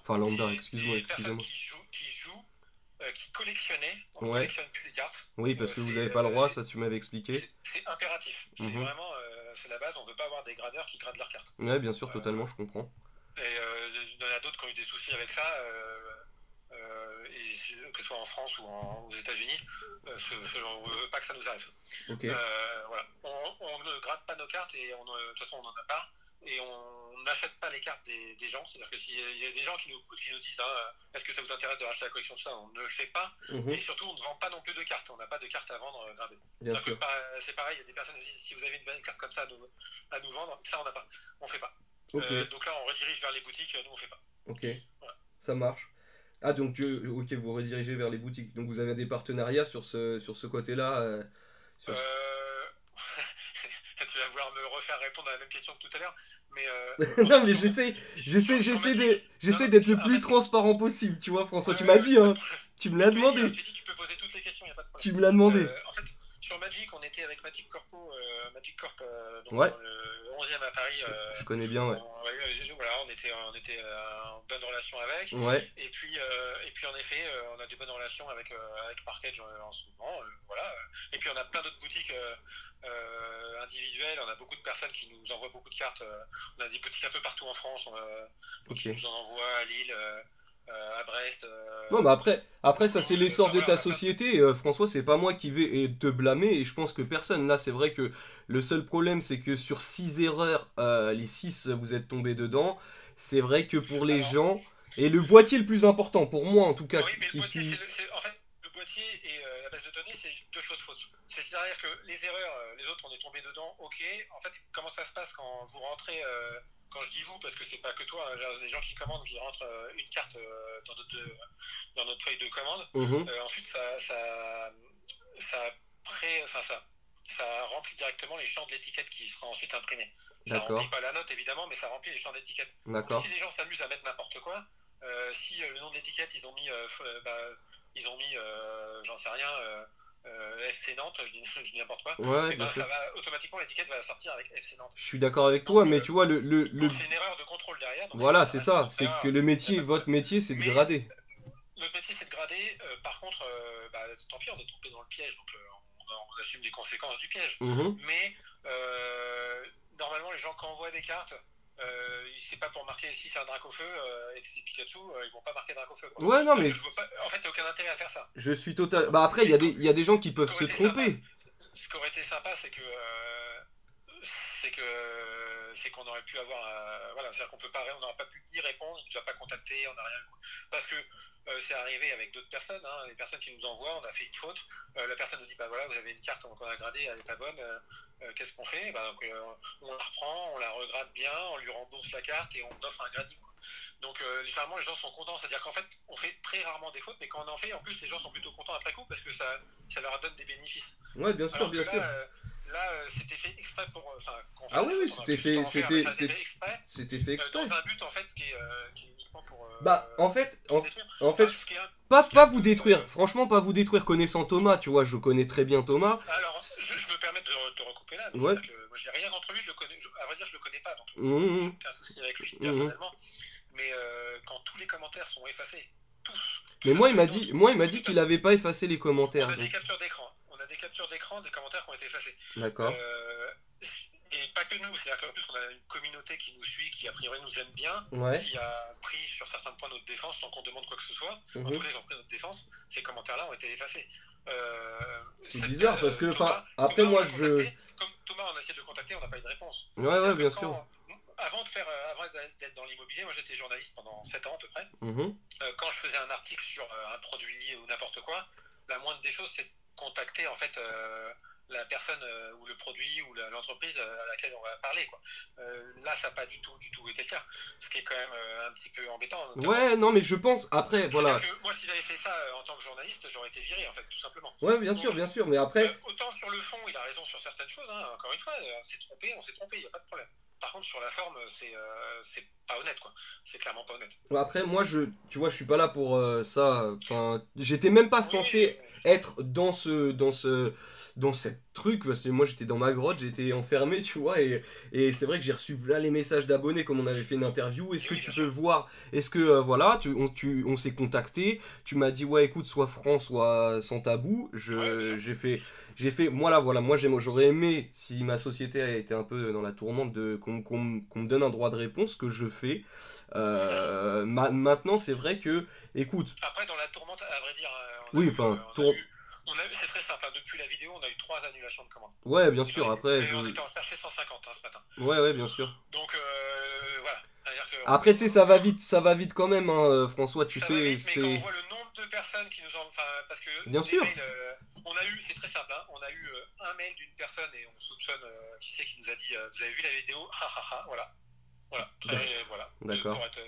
[SPEAKER 1] Enfin lambda, excuse-moi.
[SPEAKER 2] Qui collectionnait, on ne collectionne plus les cartes.
[SPEAKER 1] Oui, parce que vous n'avez pas le droit, ça tu m'avais expliqué.
[SPEAKER 2] C'est impératif. C'est vraiment, c'est la base, on ne veut pas avoir des gradeurs qui gradent leurs cartes.
[SPEAKER 1] Ouais, bien sûr, totalement, je comprends.
[SPEAKER 2] Et il y en a d'autres qui ont eu des soucis avec ça, et que ce soit en France ou aux États-Unis, on veut pas que ça nous arrive.
[SPEAKER 1] Ok.
[SPEAKER 2] Voilà. On ne gratte pas nos cartes et de toute façon on en a pas. Et on n'achète pas les cartes des gens. C'est-à-dire que s'il y a des gens qui nous disent est-ce que ça vous intéresse de racheter la collection, tout ça, on ne le fait pas. Et surtout, on ne vend pas non plus de cartes. On n'a pas de cartes à vendre gravées. C'est pareil, il y a des personnes qui nous disent si vous avez une belle carte comme ça à nous vendre, ça on n'a pas. On fait pas.
[SPEAKER 1] Ok.
[SPEAKER 2] Donc là, on redirige vers les boutiques, nous on fait pas.
[SPEAKER 1] Ok. Voilà. Ça marche. Ah, donc ok, vous redirigez vers les boutiques. Donc vous avez des partenariats sur ce côté-là. Sur...
[SPEAKER 2] Tu vas vouloir me refaire répondre à la même question que tout à l'heure, mais
[SPEAKER 1] non, mais j'essaie d'être le plus transparent possible, tu vois, François. Tu m'as dit, hein. Tu me l'as demandé.
[SPEAKER 2] Je t'ai dit, tu peux poser toutes les questions, y a pas de problème.
[SPEAKER 1] Tu me l'as demandé.
[SPEAKER 2] En fait, sur Magic, on était avec Magic Corp donc
[SPEAKER 1] ouais.
[SPEAKER 2] dans le 11e à Paris.
[SPEAKER 1] Je connais bien, ouais.
[SPEAKER 2] Voilà, on était en bonne relation avec.
[SPEAKER 1] Ouais.
[SPEAKER 2] Et puis en effet, on a des bonnes relations avec Parkage en ce moment. Voilà. Et puis on a plein d'autres boutiques individuelles. On a beaucoup de personnes qui nous envoient beaucoup de cartes. On a des boutiques un peu partout en France. Qui nous en envoient à Lille. À Brest.
[SPEAKER 1] Non, mais après ça c'est l'essor de ta société. François, c'est pas moi qui vais te blâmer et je pense que personne. Là, c'est vrai que le seul problème, c'est que sur 6 erreurs, les 6 vous êtes tombés dedans. C'est vrai que pour les gens. Et le boîtier le plus important, pour moi en tout cas.
[SPEAKER 2] Oui, mais le boîtier, en fait, le boîtier et la base de données, c'est deux choses fausses. C'est-à-dire que les erreurs, les autres, on est tombés dedans, ok. En fait, comment ça se passe quand vous rentrez. Quand je dis vous, parce que c'est pas que toi, hein, les gens qui commandent, qui rentrent une carte dans notre feuille de commande, ensuite ça remplit directement les champs de l'étiquette qui sera ensuite imprimé. Ça remplit pas la note évidemment, mais ça remplit les champs d'étiquette. Si les gens s'amusent à mettre n'importe quoi, si le nom d'étiquette ils ont mis j'en sais rien, FC Nantes, je dis n'importe quoi,
[SPEAKER 1] ouais,
[SPEAKER 2] ça va automatiquement l'étiquette va sortir avec FC Nantes.
[SPEAKER 1] Je suis d'accord avec toi, mais tu vois
[SPEAKER 2] c'est une erreur de contrôle derrière.
[SPEAKER 1] Voilà, c'est ça, c'est que le métier, votre métier, c'est de grader.
[SPEAKER 2] Notre métier, c'est de grader. Par contre, tant pis, on est tombé dans le piège, donc on assume les conséquences du piège. Mais normalement, les gens quand on voit des cartes, c'est pas pour marquer si c'est un Dracofeu et que c'est Pikachu, ils vont pas marquer Dracofeu.
[SPEAKER 1] Ouais, non, mais.
[SPEAKER 2] En fait, il n'y a aucun intérêt à faire ça.
[SPEAKER 1] Je suis total. Bah, après, il y a des gens qui peuvent se tromper.
[SPEAKER 2] Ce qui aurait été sympa, c'est qu'on aurait pu avoir. Voilà, c'est-à-dire on n'aurait pas pu y répondre, il ne nous a pas contacté, on n'a rien. Parce que c'est arrivé avec d'autres personnes, hein, les personnes qui nous envoient, on a fait une faute, la personne nous dit bah voilà, vous avez une carte qu'on a gradée, elle n'est pas bonne, qu'est-ce qu'on fait? On la reprend, on la regrade bien, on lui rembourse la carte et on offre un grading. Donc généralement les gens sont contents, c'est-à-dire qu'en fait on fait très rarement des fautes, mais quand on en fait, en plus les gens sont plutôt contents après coup parce que ça leur donne des bénéfices.
[SPEAKER 1] Ouais, bien sûr, bien sûr.
[SPEAKER 2] Là, c'était fait exprès pour.
[SPEAKER 1] Ah oui, c'était fait exprès.
[SPEAKER 2] Dans un but en fait qui est uniquement pour.
[SPEAKER 1] En fait, pas vous détruire. Franchement, pas vous détruire. Connaissant Thomas, tu vois, je connais très bien Thomas.
[SPEAKER 2] Alors, je me permets de te recouper là.
[SPEAKER 1] Ouais.
[SPEAKER 2] Moi, j'ai rien contre lui. À vrai dire, je le connais pas. Donc, aucun souci avec lui personnellement. Mais quand tous les commentaires sont effacés, tous.
[SPEAKER 1] Mais moi, il m'a dit qu'il avait pas effacé les commentaires.
[SPEAKER 2] On a des captures d'écran. Des captures d'écran des commentaires qui ont été effacés.
[SPEAKER 1] D'accord.
[SPEAKER 2] Et pas que nous, c'est-à-dire qu'en plus on a une communauté qui nous suit, qui a priori nous aime bien, qui a pris sur certains points notre défense sans qu'on demande quoi que ce soit. En tous les ils ont pris notre défense, ces commentaires-là ont été effacés.
[SPEAKER 1] C'est bizarre parce que, après moi
[SPEAKER 2] Comme Thomas, on a essayé de le contacter, on n'a pas eu de réponse.
[SPEAKER 1] Ouais, bien sûr.
[SPEAKER 2] Avant d'être dans l'immobilier, moi j'étais journaliste pendant 7 ans à peu près. Quand je faisais un article sur un produit ou n'importe quoi, la moindre des choses c'est contacter en fait la personne ou le produit ou l'entreprise à laquelle on va parler quoi. Là ça n'a pas du tout été le cas, ce qui est quand même un petit peu embêtant.
[SPEAKER 1] Ouais, non mais je pense après voilà.
[SPEAKER 2] Moi si j'avais fait ça en tant que journaliste, j'aurais été viré en fait tout simplement.
[SPEAKER 1] Ouais, bien sûr, mais après
[SPEAKER 2] autant sur le fond il a raison sur certaines choses, hein. Encore une fois on s'est trompé, il n'y a pas de problème. Par contre, sur la forme, c'est pas honnête, quoi. C'est clairement pas honnête.
[SPEAKER 1] Après, moi, tu vois, je suis pas là pour ça. Enfin, j'étais même pas censé être dans cette truc, parce que moi, j'étais dans ma grotte, j'étais enfermé, tu vois, et c'est vrai que j'ai reçu là les messages d'abonnés, comme on avait fait une interview. Est-ce que tu peux voir? Est-ce que, voilà, on s'est contacté, tu m'as dit, ouais, écoute, soit franc, soit sans tabou. J'ai fait, moi j'aurais aimé, si ma société a été un peu dans la tourmente, qu'on me donne un droit de réponse, que je fais. Maintenant, c'est vrai que, écoute.
[SPEAKER 2] Après, dans la tourmente, à vrai dire,
[SPEAKER 1] c'est très simple.
[SPEAKER 2] la vidéo, on a eu 3 annulations de commandes.
[SPEAKER 1] Ouais, bien sûr, après,
[SPEAKER 2] Et on était en chercher 150 ce matin.
[SPEAKER 1] Ouais, bien sûr.
[SPEAKER 2] Donc voilà. C'est-à-dire que
[SPEAKER 1] Après, tu sais, ça va vite quand même, hein, François, tu
[SPEAKER 2] ça va
[SPEAKER 1] sais,
[SPEAKER 2] vite, mais quand on
[SPEAKER 1] c'est...
[SPEAKER 2] voit le nombre de personnes qui nous ont. Enfin, parce que
[SPEAKER 1] Bien
[SPEAKER 2] des
[SPEAKER 1] sûr.
[SPEAKER 2] mails, on a eu, c'est très simple, hein, on a eu un mail d'une personne et on soupçonne qui c'est qui nous a dit vous avez vu la vidéo, voilà. Voilà, voilà,
[SPEAKER 1] D'accord.
[SPEAKER 2] pour être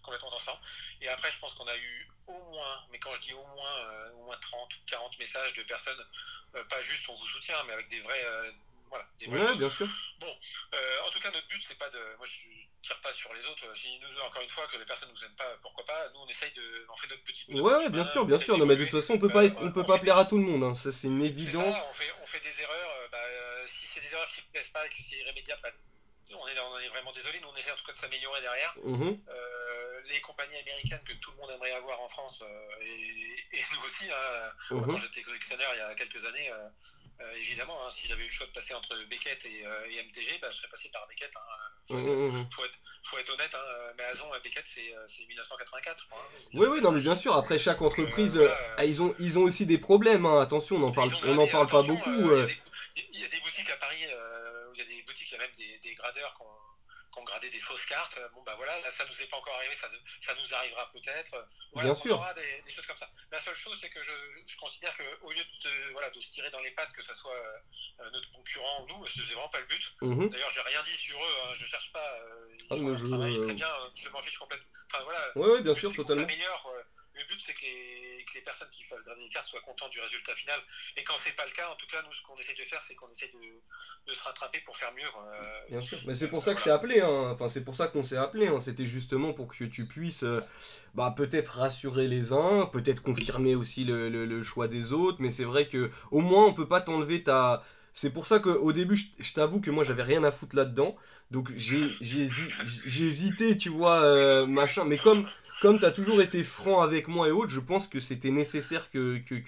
[SPEAKER 2] complètement transparent. Et après, je pense qu'on a eu au moins, mais quand je dis au moins 30 ou 40 messages de personnes, pas juste on vous soutient, mais avec des vrais. Voilà, des vraies
[SPEAKER 1] Ouais,
[SPEAKER 2] choses.
[SPEAKER 1] bien sûr.
[SPEAKER 2] Bon, en tout cas, notre but, c'est pas de. Moi, je tire pas sur les autres. Si nous, encore une fois, que les personnes nous aiment pas, pourquoi pas. Nous, on essaye de. On fait notre petit bout de
[SPEAKER 1] Ouais,
[SPEAKER 2] chemin,
[SPEAKER 1] bien sûr,
[SPEAKER 2] on
[SPEAKER 1] bien
[SPEAKER 2] essaye
[SPEAKER 1] sûr. Non, mais de
[SPEAKER 2] d'évoluer.
[SPEAKER 1] toute façon, on peut
[SPEAKER 2] On
[SPEAKER 1] pas
[SPEAKER 2] fait
[SPEAKER 1] plaire à tout le monde, hein. Ça, c'est une
[SPEAKER 2] C'est
[SPEAKER 1] évidence.
[SPEAKER 2] ça, on fait des erreurs. Si c'est des erreurs qui ne plaisent pas et que c'est irrémédiable, on est vraiment désolé. Nous, on essaie en tout cas de s'améliorer derrière.
[SPEAKER 1] Mhm.
[SPEAKER 2] Les compagnies américaines que tout le monde aimerait avoir en France, et nous aussi, hein,
[SPEAKER 1] Mhm.
[SPEAKER 2] quand j'étais collectionneur il y a quelques années, évidemment, hein, si j'avais eu le choix de passer entre Beckett et MTG, je serais passé par Beckett. Hein.
[SPEAKER 1] Mhm.
[SPEAKER 2] Faut être honnête, hein, Amazon Beckett, c'est 1984, je crois. Hein,
[SPEAKER 1] Oui, non, mais bien
[SPEAKER 2] 1990.
[SPEAKER 1] sûr, après chaque
[SPEAKER 2] Donc
[SPEAKER 1] entreprise,
[SPEAKER 2] voilà,
[SPEAKER 1] ils ont aussi des problèmes, hein. Attention,
[SPEAKER 2] ils ont
[SPEAKER 1] on en
[SPEAKER 2] gradé,
[SPEAKER 1] parle pas
[SPEAKER 2] attention,
[SPEAKER 1] beaucoup.
[SPEAKER 2] il y a des boutiques à Paris, où il y a des boutiques, il y a même des gradeurs qui ont gradé des fausses cartes. Bon, bah voilà, là, ça nous est pas encore arrivé, ça nous arrivera peut-être. Voilà,
[SPEAKER 1] Bien
[SPEAKER 2] on
[SPEAKER 1] sûr.
[SPEAKER 2] aura des choses comme ça. La seule chose, c'est que je considère qu'au lieu de se tirer dans les pattes, que ce soit notre concurrent ou nous, c'est vraiment pas le but.
[SPEAKER 1] Mhm.
[SPEAKER 2] D'ailleurs, j'ai rien dit sur eux, hein, je cherche pas,
[SPEAKER 1] Ah,
[SPEAKER 2] ils font
[SPEAKER 1] mais
[SPEAKER 2] leur travail très bien, je m'en fiche complètement. Enfin voilà,
[SPEAKER 1] Ouais, bien
[SPEAKER 2] le but
[SPEAKER 1] sûr,
[SPEAKER 2] c'est qu'on
[SPEAKER 1] totalement.
[SPEAKER 2] s'améliore. Le but, c'est que les personnes qui fassent grader les cartes soient contentes du résultat final. Et quand c'est pas le cas, en tout cas, nous, ce qu'on essaie de faire, c'est qu'on essaie de se rattraper pour faire mieux.
[SPEAKER 1] Bien sûr. Mais c'est pour ça que je t'ai
[SPEAKER 2] Voilà.
[SPEAKER 1] appelé, hein. Enfin, c'est pour ça qu'on s'est appelé, hein. C'était justement pour que tu puisses, peut-être rassurer les uns, peut-être confirmer aussi le choix des autres. Mais c'est vrai que au moins, on peut pas t'enlever ta. C'est pour ça qu'au début, je t'avoue que moi, j'avais rien à foutre là-dedans. Donc, j'ai hésité, tu vois, machin. Mais comme tu as toujours été franc avec moi et autres, je pense que c'était nécessaire que tu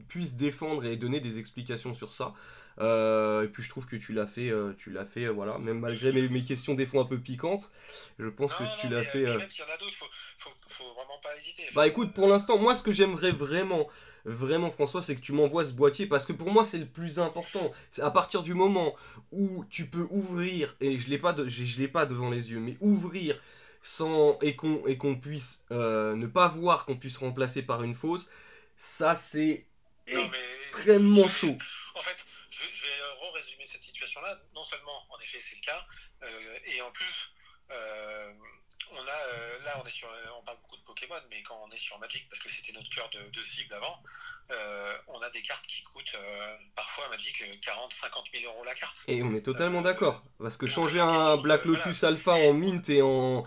[SPEAKER 1] puisses défendre et donner des explications sur ça. Et puis je trouve que tu l'as fait, voilà, même malgré mes questions des fois un peu piquantes, je pense que tu
[SPEAKER 2] Non,
[SPEAKER 1] l'as
[SPEAKER 2] mais
[SPEAKER 1] fait.
[SPEAKER 2] puis même s'il y en a d'autres, faut vraiment pas hésiter.
[SPEAKER 1] Bah
[SPEAKER 2] Enfin,
[SPEAKER 1] écoute, pour l'instant, moi ce que j'aimerais vraiment François, c'est que tu m'envoies ce boîtier parce que pour moi c'est le plus important. C'est à partir du moment où tu peux ouvrir, et je l'ai pas devant les yeux, mais ouvrir et qu'on puisse ne pas voir qu'on puisse remplacer par une fausse, ça c'est
[SPEAKER 2] non,
[SPEAKER 1] extrêmement chaud.
[SPEAKER 2] en fait, je vais résumer cette situation-là. Non seulement, en effet, c'est le cas, et en plus, on a là, on parle beaucoup de Pokémon, mais quand on est sur Magic, parce que c'était notre cœur de cible avant, on a des cartes qui coûtent parfois Magic 40-50 000 € la carte.
[SPEAKER 1] Et on est totalement d'accord. Parce que
[SPEAKER 2] Donc
[SPEAKER 1] changer
[SPEAKER 2] la
[SPEAKER 1] un
[SPEAKER 2] question
[SPEAKER 1] Black
[SPEAKER 2] de voilà,
[SPEAKER 1] Lotus Alpha en mint et en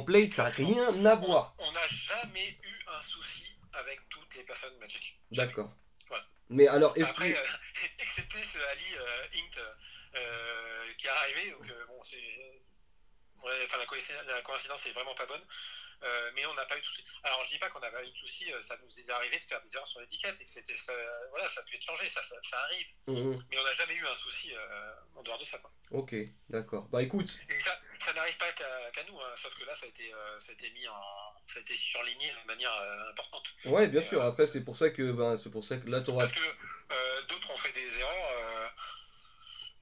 [SPEAKER 1] plate, ça n'a
[SPEAKER 2] exactement.
[SPEAKER 1] rien à voir.
[SPEAKER 2] On n'a jamais eu un souci avec toutes les personnes Magic. Jamais.
[SPEAKER 1] D'accord.
[SPEAKER 2] Voilà.
[SPEAKER 1] Mais alors, est-ce
[SPEAKER 2] Après,
[SPEAKER 1] que...
[SPEAKER 2] excepté ce Ali Int qui est arrivé, donc bon, c'est. Ouais, enfin, la coïncidence est vraiment pas bonne, mais on n'a pas eu de soucis. Alors, je dis pas qu'on n'a pas eu de soucis, ça nous est arrivé de faire des erreurs sur l'étiquette et que c'était ça, voilà, ça a pu être changé, ça arrive,
[SPEAKER 1] Mhm.
[SPEAKER 2] mais on n'a jamais eu un souci en dehors de ça, quoi.
[SPEAKER 1] Ok, d'accord. Bah écoute,
[SPEAKER 2] Et ça n'arrive pas qu'à nous, hein, sauf que là, ça a été ça a été surligné de manière importante.
[SPEAKER 1] ouais, bien
[SPEAKER 2] Et,
[SPEAKER 1] sûr. Après, c'est pour ça que là, t'auras...
[SPEAKER 2] parce que d'autres ont fait des erreurs.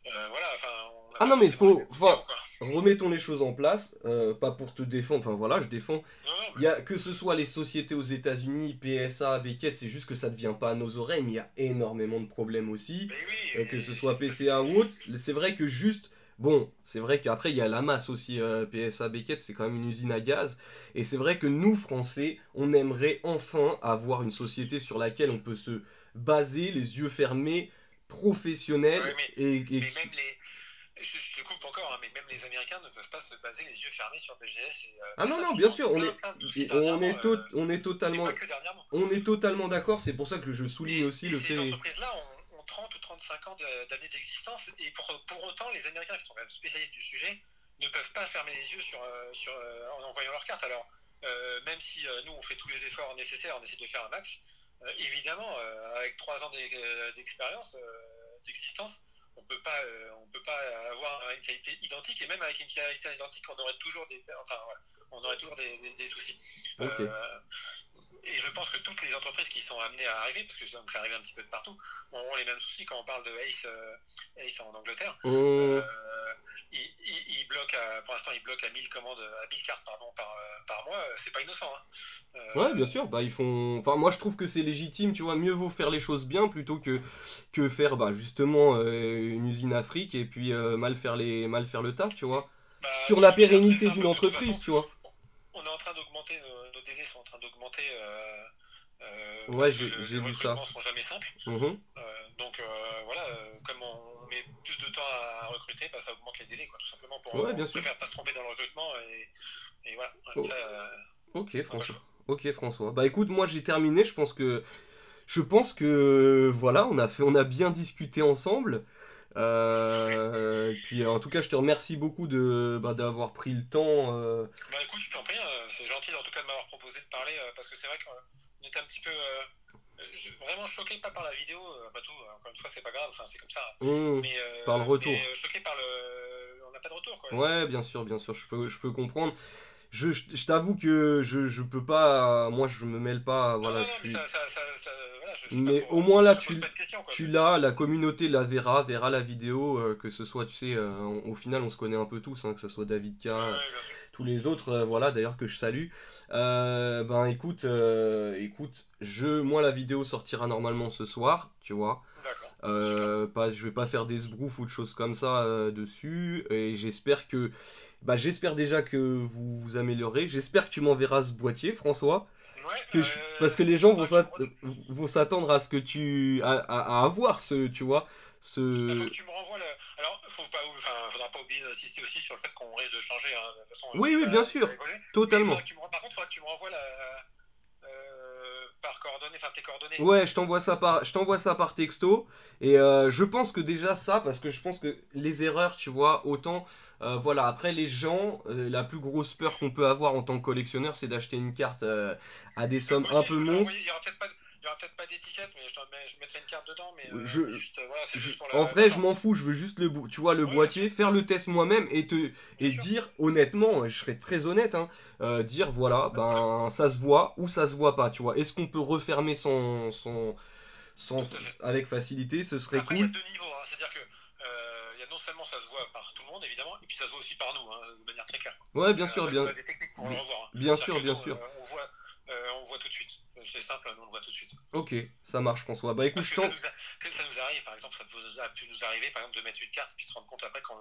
[SPEAKER 2] Voilà, enfin, on n'a
[SPEAKER 1] Ah
[SPEAKER 2] pas
[SPEAKER 1] non, mais
[SPEAKER 2] forcément les mêmes
[SPEAKER 1] enfin,
[SPEAKER 2] vidéos, quoi.
[SPEAKER 1] remettons les choses en place, pas pour te défendre, enfin voilà, je défends.
[SPEAKER 2] Non,
[SPEAKER 1] Il y a, que ce soit les sociétés aux États-Unis, PSA, Beckett, c'est juste que ça ne vient pas à nos oreilles, mais il y a énormément de problèmes aussi,
[SPEAKER 2] mais oui,
[SPEAKER 1] que ce
[SPEAKER 2] mais
[SPEAKER 1] soit PCA ou autre. C'est vrai que juste, bon, c'est vrai qu'après il y a la masse aussi, PSA, Beckett, c'est quand même une usine à gaz, et c'est vrai que nous, Français, on aimerait enfin avoir une société sur laquelle on peut se baser, les yeux fermés, professionnels,
[SPEAKER 2] ouais, mais même les. Je te coupe encore, hein, mais même les Américains ne peuvent pas se baser les yeux fermés sur BGS et
[SPEAKER 1] Ah non,
[SPEAKER 2] PSA,
[SPEAKER 1] non,
[SPEAKER 2] parce
[SPEAKER 1] bien
[SPEAKER 2] qu'ils ont
[SPEAKER 1] sûr,
[SPEAKER 2] plein de soucis dernièrement, et pas que dernièrement.
[SPEAKER 1] on est totalement d'accord, c'est pour ça que je souligne aussi
[SPEAKER 2] Et
[SPEAKER 1] le
[SPEAKER 2] ces
[SPEAKER 1] fait...
[SPEAKER 2] entreprises-là ont 30 ou 35 ans d'années d'existence, et pour autant, les Américains qui sont quand même spécialistes du sujet ne peuvent pas fermer les yeux en envoyant leurs cartes. Alors, même si nous, on fait tous les efforts nécessaires, on essaie de faire un max, évidemment, avec 3 ans d'expérience, d'existence, on peut pas avoir une qualité identique, et même avec une qualité identique, on aurait toujours des soucis.
[SPEAKER 1] Ok.
[SPEAKER 2] Euh, et je pense que toutes les entreprises qui sont amenées à arriver, parce que ça arrive un petit peu de partout, auront les mêmes soucis quand on parle de Ace en Angleterre.
[SPEAKER 1] Hum.
[SPEAKER 2] Il bloque pour l'instant, il bloque à 1000 commandes, à 1000 cartes par mois. C'est pas innocent. Hein.
[SPEAKER 1] Ouais, bien sûr, bah ils font. Enfin, moi je trouve que c'est légitime, tu vois, mieux vaut faire les choses bien plutôt que faire bah, justement une usine à fric et puis mal faire le taf, tu vois. Sur la
[SPEAKER 2] L'usine, après,
[SPEAKER 1] pérennité
[SPEAKER 2] c'est un
[SPEAKER 1] d'une
[SPEAKER 2] peu de toute
[SPEAKER 1] entreprise,
[SPEAKER 2] façon,
[SPEAKER 1] tu vois.
[SPEAKER 2] on est en train d'augmenter, nos délais sont en train d'augmenter
[SPEAKER 1] Ouais,
[SPEAKER 2] parce que
[SPEAKER 1] j'ai
[SPEAKER 2] les
[SPEAKER 1] vu ça.
[SPEAKER 2] recrutements sont jamais simples.
[SPEAKER 1] Mhm.
[SPEAKER 2] Donc voilà, comme on met plus de temps à recruter, bah, ça augmente les délais, quoi, tout simplement.
[SPEAKER 1] Ouais,
[SPEAKER 2] On
[SPEAKER 1] bien sûr.
[SPEAKER 2] préfère pas se tromper dans le recrutement et voilà.
[SPEAKER 1] Oh,
[SPEAKER 2] Ça,
[SPEAKER 1] ok,
[SPEAKER 2] on n'a pas le
[SPEAKER 1] François.
[SPEAKER 2] choix.
[SPEAKER 1] Ok, François. Bah écoute, moi j'ai terminé. Je pense que voilà, on a bien discuté ensemble. Puis en tout cas, je te remercie beaucoup d'avoir pris le temps.
[SPEAKER 2] Bah écoute, je t'en prie, c'est gentil en tout cas de m'avoir proposé de parler parce que c'est vrai qu'on était un petit peu vraiment choqué, pas par la vidéo, pas tout, encore une fois c'est pas grave, enfin c'est comme ça, hein.
[SPEAKER 1] Hum, par le
[SPEAKER 2] Mais
[SPEAKER 1] retour.
[SPEAKER 2] choqué par on n'a pas de retour quoi.
[SPEAKER 1] Ouais, bien sûr, je peux comprendre. Je t'avoue que je peux pas. Moi, je me mêle pas.
[SPEAKER 2] Non,
[SPEAKER 1] Voilà,
[SPEAKER 2] non,
[SPEAKER 1] je
[SPEAKER 2] non, mais
[SPEAKER 1] suis.
[SPEAKER 2] voilà, je suis pas
[SPEAKER 1] Mais
[SPEAKER 2] pour.
[SPEAKER 1] au moins là,
[SPEAKER 2] Je te pose pas de questions quoi.
[SPEAKER 1] tu l'as, la communauté la verra la vidéo, que ce soit, tu sais, au final, on se connaît un peu tous, hein, que ce soit David K,
[SPEAKER 2] Ouais, ouais, bien sûr.
[SPEAKER 1] tous les autres, voilà, d'ailleurs que je salue. Ben écoute, moi la vidéo sortira normalement ce soir, tu vois.
[SPEAKER 2] D'accord, super.
[SPEAKER 1] Je vais pas faire des sbroufs ou de choses comme ça dessus, et j'espère déjà que vous vous améliorez. J'espère que tu m'enverras ce boîtier, François,
[SPEAKER 2] Ouais,
[SPEAKER 1] parce que les gens
[SPEAKER 2] faudra que tu me
[SPEAKER 1] vont s'attendre à ce que à avoir ce, tu vois,
[SPEAKER 2] bah, faut
[SPEAKER 1] ce.
[SPEAKER 2] que tu me renvoies le. Alors, faudra pas oublier d'insister aussi sur le fait qu'on risque de changer. Hein. De toute façon,
[SPEAKER 1] Oui, oui, bien
[SPEAKER 2] c'est pas
[SPEAKER 1] sûr,
[SPEAKER 2] rigolé. Mais
[SPEAKER 1] totalement.
[SPEAKER 2] par contre, il faudra que tu me renvoies par coordonnées, enfin tes coordonnées.
[SPEAKER 1] Ouais, je t'envoie ça par texto. Et je pense que déjà ça, parce que je pense que les erreurs, tu vois, autant, voilà, après les gens, la plus grosse peur qu'on peut avoir en tant que collectionneur, c'est d'acheter une carte à des sommes
[SPEAKER 2] Moi
[SPEAKER 1] un
[SPEAKER 2] aussi, je
[SPEAKER 1] peu
[SPEAKER 2] peux te
[SPEAKER 1] monstres.
[SPEAKER 2] l'envoyer. Il y aura peut-être pas d'étiquette, mais je mettrai une carte dedans.
[SPEAKER 1] Je,
[SPEAKER 2] Mais juste, voilà, c'est juste pour
[SPEAKER 1] En
[SPEAKER 2] la
[SPEAKER 1] vrai, je
[SPEAKER 2] forme.
[SPEAKER 1] m'en fous, je veux juste tu vois, le
[SPEAKER 2] Oui, bien sûr,
[SPEAKER 1] boîtier, faire le test moi-même
[SPEAKER 2] bien
[SPEAKER 1] et
[SPEAKER 2] sûr.
[SPEAKER 1] dire honnêtement, je serais très honnête, hein, dire voilà, ben ça se voit ou ça se voit pas, tu vois. Est-ce qu'on peut refermer
[SPEAKER 2] Tout à fait.
[SPEAKER 1] avec facilité, ce serait
[SPEAKER 2] Après, il y a
[SPEAKER 1] cool.
[SPEAKER 2] deux niveaux. Hein. C'est-à-dire que il y a non seulement ça se voit par tout le monde, évidemment, et puis ça se voit aussi par nous, hein, de manière très claire.
[SPEAKER 1] Ouais, bien sûr,
[SPEAKER 2] Parce qu'on a des techniques pour le revoir. Hein.
[SPEAKER 1] bien
[SPEAKER 2] C'est-à-dire
[SPEAKER 1] sûr,
[SPEAKER 2] que
[SPEAKER 1] bien
[SPEAKER 2] nous,
[SPEAKER 1] sûr.
[SPEAKER 2] on voit tout de suite. C'est simple, nous on le voit tout de suite.
[SPEAKER 1] Ok, ça marche, François. Bah écoute,
[SPEAKER 2] Parce que que ça nous arrive, par exemple, a pu nous arriver, par exemple, de mettre une carte, puis se rendre compte après qu'on,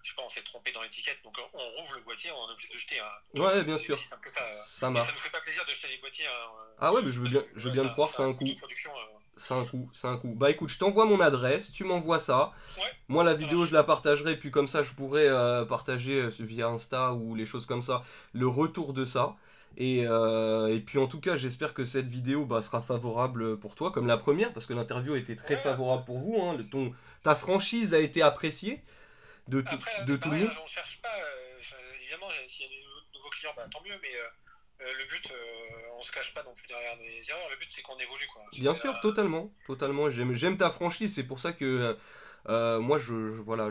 [SPEAKER 2] je sais pas, on s'est trompé dans l'étiquette, donc on rouvre le boîtier, on est obligé de jeter. Hein.
[SPEAKER 1] Ouais, bien
[SPEAKER 2] C'est
[SPEAKER 1] sûr,
[SPEAKER 2] aussi simple que ça.
[SPEAKER 1] ça
[SPEAKER 2] Et ça nous
[SPEAKER 1] marche.
[SPEAKER 2] fait pas plaisir de jeter les boîtiers, hein,
[SPEAKER 1] Ah ouais, mais
[SPEAKER 2] parce que
[SPEAKER 1] je veux bien te croire, c'est
[SPEAKER 2] ça a un
[SPEAKER 1] un
[SPEAKER 2] coût de
[SPEAKER 1] coup.
[SPEAKER 2] production.
[SPEAKER 1] C'est un coup, c'est un coup. Bah écoute, je t'envoie mon adresse, tu m'envoies ça.
[SPEAKER 2] Ouais,
[SPEAKER 1] Moi, la
[SPEAKER 2] ça
[SPEAKER 1] vidéo, je
[SPEAKER 2] marche.
[SPEAKER 1] la partagerai, puis comme ça, je pourrais partager via Insta ou les choses comme ça, le retour de ça. Et puis en tout cas, j'espère que cette vidéo bah, sera favorable pour toi, comme la première, parce que l'interview a été très
[SPEAKER 2] Ouais,
[SPEAKER 1] favorable pour vous. Hein. Ta franchise a été appréciée
[SPEAKER 2] après,
[SPEAKER 1] de
[SPEAKER 2] c'est
[SPEAKER 1] tout le
[SPEAKER 2] pareil,
[SPEAKER 1] monde.
[SPEAKER 2] hein, on cherche pas, évidemment, s'il y a des nouveaux clients, bah, tant mieux, mais le but, on se cache pas non plus derrière des erreurs, le but c'est qu'on évolue, quoi.
[SPEAKER 1] Bien sûr, totalement, totalement. J'aime ta franchise, c'est pour ça que moi, voilà,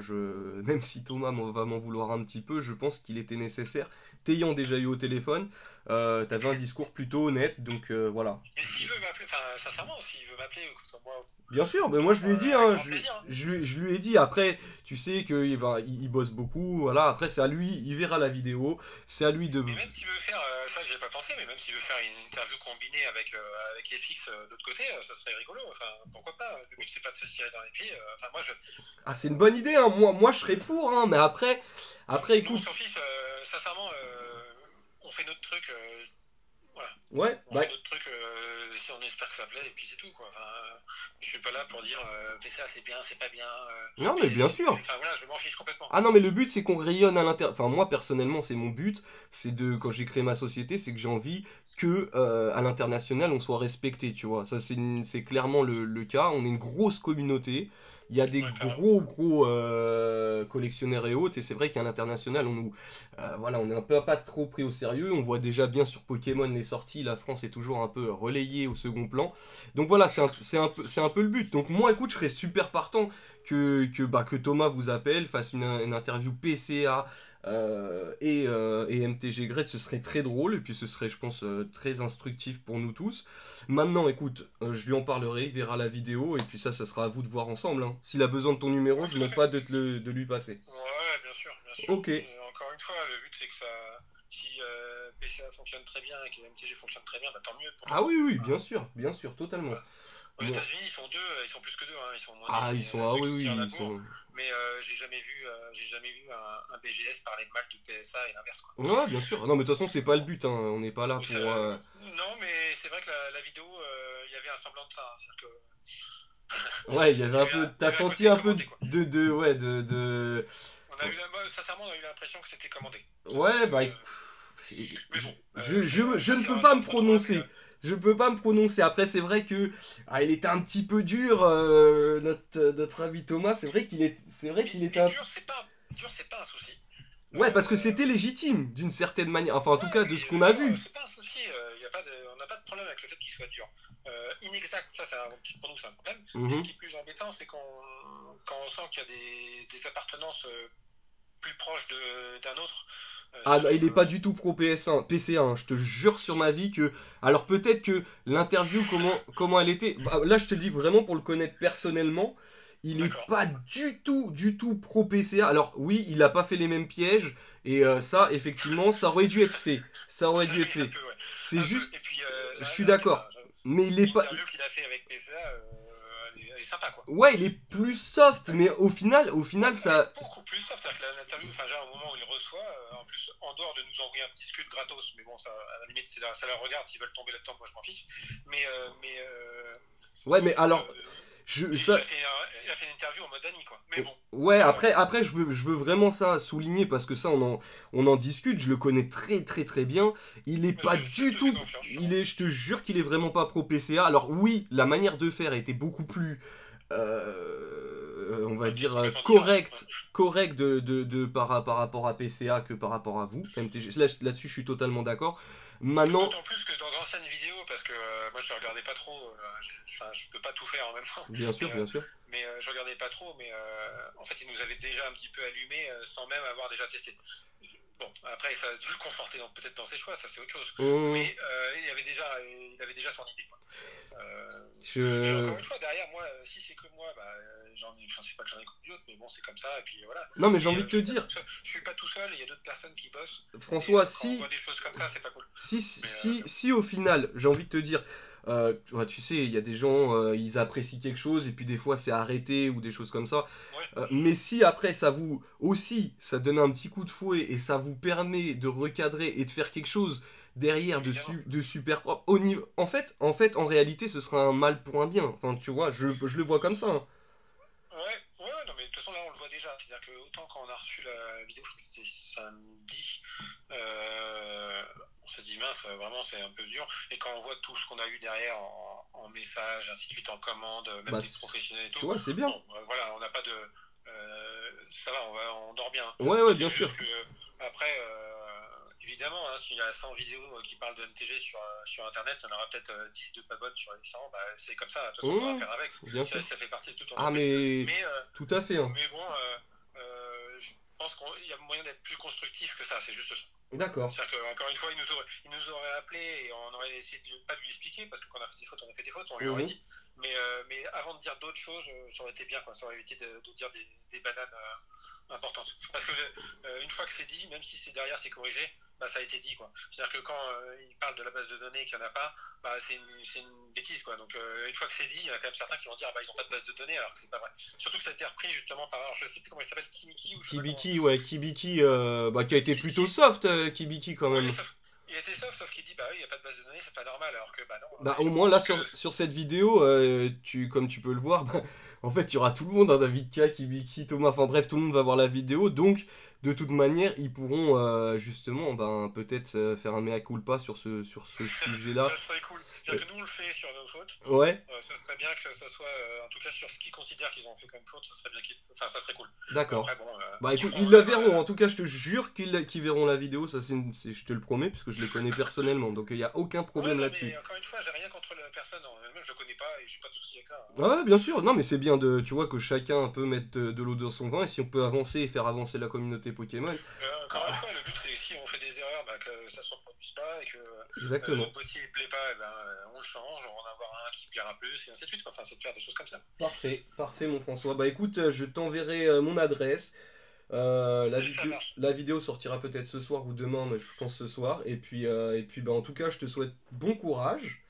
[SPEAKER 1] même si Thomas va m'en vouloir un petit peu, je pense qu'il était nécessaire. T'ayant déjà eu au téléphone, t'avais un discours plutôt honnête, donc voilà.
[SPEAKER 2] Et s'il veut m'appeler, enfin, sincèrement, s'il veut m'appeler, ou que ce soit moi,
[SPEAKER 1] Bien sûr, mais moi je lui ai dit,
[SPEAKER 2] avec
[SPEAKER 1] hein,
[SPEAKER 2] grand plaisir. Hein.
[SPEAKER 1] je lui ai dit, après, tu sais qu'il bosse beaucoup, voilà, après c'est à lui, il verra la vidéo, c'est à lui de.
[SPEAKER 2] Et même s'il veut faire, ça que j'ai pas pensé, mais même s'il veut faire une interview combinée avec FX de l'autre côté, ça serait rigolo. Enfin, pourquoi pas? Le but c'est pas de se tirer dans les pieds. Enfin, moi,
[SPEAKER 1] Ah, c'est une bonne idée, hein, moi je serais pour, hein, mais après
[SPEAKER 2] nous on
[SPEAKER 1] écoute,
[SPEAKER 2] s'en fiche. Sincèrement, on fait notre truc. Voilà.
[SPEAKER 1] ouais,
[SPEAKER 2] On
[SPEAKER 1] bah,
[SPEAKER 2] fait notre truc si on espère que ça plaît et puis c'est tout quoi. Enfin, je suis pas là pour dire fais ça c'est bien, c'est pas bien.
[SPEAKER 1] non mais bien sûr.
[SPEAKER 2] Enfin voilà, je m'en fiche complètement.
[SPEAKER 1] Ah non, mais le but c'est qu'on rayonne à l'inter. Enfin, moi personnellement, c'est mon but. Quand j'ai créé ma société, c'est que j'ai envie que à l'international on soit respecté, tu vois. Ça, c'est clairement le cas. On est une grosse communauté. Il y a des
[SPEAKER 2] Ouais, carrément.
[SPEAKER 1] gros collectionneurs et autres. Et c'est vrai qu'à l'international, voilà, on est un peu pas trop pris au sérieux. On voit déjà bien sur Pokémon les sorties. La France est toujours un peu relayée au second plan. Donc voilà, c'est un peu le but. Donc moi, écoute, je serais super partant que Thomas vous appelle, fasse une interview PCA et MTG Grade, ce serait très drôle, et puis ce serait, je pense, très instructif pour nous tous. Maintenant, écoute, je lui en parlerai, il verra la vidéo, et puis ça sera à vous de voir ensemble, hein. S'il a besoin de ton numéro,
[SPEAKER 2] Ouais,
[SPEAKER 1] je
[SPEAKER 2] tout à
[SPEAKER 1] manque
[SPEAKER 2] fait.
[SPEAKER 1] pas de lui passer.
[SPEAKER 2] Ouais, bien sûr, bien sûr.
[SPEAKER 1] Ok.
[SPEAKER 2] Encore une fois, le but c'est que ça, si PCA fonctionne très bien et que MTG fonctionne très bien, bah, tant mieux pour tout
[SPEAKER 1] Ah
[SPEAKER 2] le monde.
[SPEAKER 1] oui, oui,
[SPEAKER 2] Voilà.
[SPEAKER 1] bien sûr, totalement.
[SPEAKER 2] Voilà. Aux
[SPEAKER 1] Bon.
[SPEAKER 2] États-Unis, ils sont deux, ils sont plus que deux, hein, ils sont au moins
[SPEAKER 1] Ah,
[SPEAKER 2] 10
[SPEAKER 1] ils
[SPEAKER 2] et
[SPEAKER 1] sont, ah
[SPEAKER 2] Dieu
[SPEAKER 1] oui,
[SPEAKER 2] qui
[SPEAKER 1] oui,
[SPEAKER 2] en a
[SPEAKER 1] ils
[SPEAKER 2] pour.
[SPEAKER 1] sont...
[SPEAKER 2] Mais j'ai jamais vu un BGS parler de mal du PSA et l'inverse, quoi.
[SPEAKER 1] Ouais, bien sûr. Non, mais de toute façon, c'est pas le but, hein. On n'est pas là
[SPEAKER 2] Ça,
[SPEAKER 1] pour...
[SPEAKER 2] non, mais c'est vrai que la vidéo, il y avait un semblant de ça, hein. C'est-à-dire que
[SPEAKER 1] Ouais, il y avait un peu...
[SPEAKER 2] il y
[SPEAKER 1] T'as
[SPEAKER 2] avait un
[SPEAKER 1] senti
[SPEAKER 2] côté
[SPEAKER 1] un peu
[SPEAKER 2] commandé, quoi.
[SPEAKER 1] ouais, de...
[SPEAKER 2] Moi, sincèrement, on a eu l'impression que c'était commandé.
[SPEAKER 1] Ouais, bah...
[SPEAKER 2] Mais bon,
[SPEAKER 1] Je
[SPEAKER 2] ça
[SPEAKER 1] ne
[SPEAKER 2] c'est
[SPEAKER 1] peux pas me
[SPEAKER 2] notre droit, mais
[SPEAKER 1] prononcer. Je peux pas me prononcer. Après, c'est vrai que il était un petit peu dur, notre ami Thomas. C'est vrai qu'il était
[SPEAKER 2] mais
[SPEAKER 1] un...
[SPEAKER 2] dur, c'est pas un souci.
[SPEAKER 1] Ouais, parce que
[SPEAKER 2] Euh,
[SPEAKER 1] c'était légitime, d'une certaine manière. Enfin, en tout
[SPEAKER 2] ouais,
[SPEAKER 1] cas, de ce
[SPEAKER 2] puis
[SPEAKER 1] qu'on a vu.
[SPEAKER 2] c'est pas un souci. On n'a pas de problème avec le fait qu'il soit dur. Inexact, ça, pour nous, c'est un problème. Mais ce
[SPEAKER 1] Mhm.
[SPEAKER 2] qui est plus embêtant, c'est quand on sent qu'il y a des appartenances plus proches d'un autre.
[SPEAKER 1] Ah, non,
[SPEAKER 2] C'est-à-dire
[SPEAKER 1] il est pas
[SPEAKER 2] que.
[SPEAKER 1] du tout pro PS1, PC1. Je te jure sur ma vie que. Alors peut-être que l'interview, comment elle était. Bah, là, je te le dis vraiment pour le connaître personnellement. Il est
[SPEAKER 2] D'accord.
[SPEAKER 1] pas du tout pro PCA. Alors oui, il a pas fait les mêmes pièges. Et ça, effectivement, ça aurait dû être fait. Ça aurait dû être
[SPEAKER 2] Un
[SPEAKER 1] fait.
[SPEAKER 2] peu, ouais.
[SPEAKER 1] C'est
[SPEAKER 2] Un peu.
[SPEAKER 1] juste.
[SPEAKER 2] Et puis
[SPEAKER 1] Je
[SPEAKER 2] là,
[SPEAKER 1] suis
[SPEAKER 2] là, enfin,
[SPEAKER 1] d'accord. Mais il est pas.
[SPEAKER 2] l'interview qu'il a fait avec PSA, elle est sympa, quoi.
[SPEAKER 1] Ouais, il est plus soft. Mais au final,
[SPEAKER 2] Elle est
[SPEAKER 1] ça.
[SPEAKER 2] beaucoup plus soft. C'est-à-dire que l'interview, enfin, déjà, au moment où il reçoit, en plus, en dehors de nous envoyer un petit scud gratos, mais bon, ça, à la limite, ça leur regarde, s'ils veulent tomber là-dedans, moi je m'en fiche. Mais,
[SPEAKER 1] Ouais, mais alors.
[SPEAKER 2] euh,
[SPEAKER 1] Je,
[SPEAKER 2] il,
[SPEAKER 1] ça,
[SPEAKER 2] a fait une interview en mode Annie, quoi. Mais bon,
[SPEAKER 1] Ouais,
[SPEAKER 2] euh,
[SPEAKER 1] après je veux vraiment ça souligner parce que ça, on en discute, je le connais très bien. Il est pas
[SPEAKER 2] je
[SPEAKER 1] du
[SPEAKER 2] te fais
[SPEAKER 1] tout.
[SPEAKER 2] confiance, sûrement.
[SPEAKER 1] Je te jure qu'il est vraiment pas pro PCA. Alors, oui, la manière de faire était beaucoup plus. On va dire
[SPEAKER 2] Complètement différente. Ouais.
[SPEAKER 1] correct par rapport à PCA que par rapport à vous. MTG. Là-dessus, je suis totalement d'accord. Maintenant,
[SPEAKER 2] D'autant plus que dans d'anciennes vidéos, parce que moi je regardais pas trop, je peux pas tout faire en même temps,
[SPEAKER 1] bien sûr,
[SPEAKER 2] mais,
[SPEAKER 1] bien sûr.
[SPEAKER 2] je regardais pas trop, mais en fait ils nous avaient déjà un petit peu allumé sans même avoir déjà testé. Bon, après ça a dû le conforter peut-être dans ses choix, ça c'est autre chose.
[SPEAKER 1] Hum,
[SPEAKER 2] Mais il avait déjà son idée, quoi. Et
[SPEAKER 1] je...
[SPEAKER 2] encore une fois, derrière moi, si c'est que moi, bah, enfin, c'est pas que j'en ai connu d'autres, mais bon, c'est comme ça, et puis voilà.
[SPEAKER 1] Non, mais j'ai
[SPEAKER 2] Mais
[SPEAKER 1] envie de te dire,
[SPEAKER 2] je suis pas tout seul, il y a d'autres personnes qui bossent, et
[SPEAKER 1] François,
[SPEAKER 2] quand on voit des choses comme ça, c'est pas cool. Mais
[SPEAKER 1] si au final, j'ai envie de te dire, ouais, tu sais, il y a des gens, ils apprécient quelque chose et puis des fois c'est arrêté ou des choses comme ça.
[SPEAKER 2] ouais,
[SPEAKER 1] Mais si après ça vous aussi, ça donne un petit coup de fouet et ça vous permet de recadrer et de faire quelque chose derrière
[SPEAKER 2] évidemment.
[SPEAKER 1] de super propre. En réalité, ce sera un mal pour un bien. Enfin, tu vois, je le vois comme ça, hein.
[SPEAKER 2] Ouais, non, mais de toute façon, là, on le voit déjà. C'est-à-dire que autant quand on a reçu la vidéo, je crois que c'était samedi, on s'est dit, mince, vraiment, c'est un peu dur. Et quand on voit tout ce qu'on a eu derrière en message, ainsi de suite, en commande, même
[SPEAKER 1] Bah,
[SPEAKER 2] des professionnels et
[SPEAKER 1] tu
[SPEAKER 2] tout,
[SPEAKER 1] vois, c'est bien.
[SPEAKER 2] bon, voilà, on n'a pas de. Ça va, on dort bien.
[SPEAKER 1] Ouais,
[SPEAKER 2] C'est
[SPEAKER 1] bien sûr.
[SPEAKER 2] juste que, après, évidemment, hein, s'il y a 100 vidéos qui parlent de MTG sur Internet, il y en aura peut-être 10 de pas bonnes sur les 100. Bah, c'est comme ça, de toute façon, il faudra
[SPEAKER 1] Mmh,
[SPEAKER 2] faire avec.
[SPEAKER 1] bien sûr.
[SPEAKER 2] Ça fait partie de toute
[SPEAKER 1] Ah,
[SPEAKER 2] entreprise.
[SPEAKER 1] mais
[SPEAKER 2] Mais,
[SPEAKER 1] tout à fait, hein.
[SPEAKER 2] mais bon, je pense qu'il y a moyen d'être plus constructif que ça, c'est juste ça.
[SPEAKER 1] D'accord.
[SPEAKER 2] C'est-à-dire qu'encore une fois, il nous aurait appelé et on aurait essayé de pas lui expliquer, parce que quand on a fait des fautes, on a fait des fautes, on lui aurait
[SPEAKER 1] Mhm.
[SPEAKER 2] dit. Mais avant de dire d'autres choses, ça aurait été bien, quoi. Ça aurait évité de dire des bananes importantes. Parce que une fois que c'est dit, même si c'est derrière c'est corrigé, bah, ça a été dit, quoi. C'est-à-dire que quand il parle de la base de données et qu'il n'y en a pas, bah, c'est une bêtise, quoi. Donc une fois que c'est dit, il y en a quand même certains qui vont dire, bah, ils n'ont pas de base de données, alors que c'est pas vrai. Surtout que ça a été repris justement par, alors je sais plus comment il s'appelle, Kimiki ou je sais pas comment.
[SPEAKER 1] Kibiki, ouais, Kibiki, bah, qui a été plutôt
[SPEAKER 2] Kibiki.
[SPEAKER 1] soft, Kibiki quand
[SPEAKER 2] Oui,
[SPEAKER 1] même.
[SPEAKER 2] il était sauf qu'il dit, bah oui, il n'y a pas de base de données, c'est pas normal, alors que, bah non,
[SPEAKER 1] Bah,
[SPEAKER 2] il
[SPEAKER 1] au
[SPEAKER 2] nous
[SPEAKER 1] moins là
[SPEAKER 2] prouve que.
[SPEAKER 1] sur cette vidéo, comme tu peux le voir, bah, en fait il y aura tout le monde, hein, David K, Kibiki, Thomas, enfin bref, tout le monde va voir la vidéo, donc de toute manière ils pourront justement ben, peut-être faire un mea culpa sur ce sujet-là.
[SPEAKER 2] Ça serait cool. C'est-à-dire que nous, on le fait sur nos fautes.
[SPEAKER 1] Ouais,
[SPEAKER 2] Ce serait bien que ça soit, en tout cas sur ce qu'ils considèrent qu'ils ont fait comme faute, ça serait bien enfin, ça serait cool.
[SPEAKER 1] d'accord.
[SPEAKER 2] Après, bon,
[SPEAKER 1] Bah
[SPEAKER 2] ils
[SPEAKER 1] écoute,
[SPEAKER 2] feront
[SPEAKER 1] ils la verront, en tout cas je te jure qu'ils verront la vidéo, ça je te le promets, puisque je les connais personnellement, donc il n'y a aucun
[SPEAKER 2] Ouais,
[SPEAKER 1] problème
[SPEAKER 2] non,
[SPEAKER 1] là-dessus.
[SPEAKER 2] mais encore une fois, j'ai rien contre la personne en elle-même, je le connais pas et j'ai pas de soucis avec ça, hein.
[SPEAKER 1] Ouais, bien sûr, non mais c'est bien de, tu vois, que chacun peut mettre de l'eau dans son vin, et si on peut avancer et faire avancer la communauté les Pokémon.
[SPEAKER 2] Encore une fois, le but c'est si on fait des erreurs, bah, que ça se reproduise pas et que
[SPEAKER 1] Exactement.
[SPEAKER 2] le boîtier ne plaît pas, eh ben, on le change, on va en avoir un qui plaira plus et ainsi de suite. Quoi. Enfin, c'est de faire des choses comme ça.
[SPEAKER 1] Parfait, parfait mon François. Bah écoute, je t'enverrai mon adresse.
[SPEAKER 2] Ça marche.
[SPEAKER 1] La vidéo sortira peut-être ce soir ou demain, mais je pense ce soir. Et puis bah, en tout cas, je te souhaite bon courage.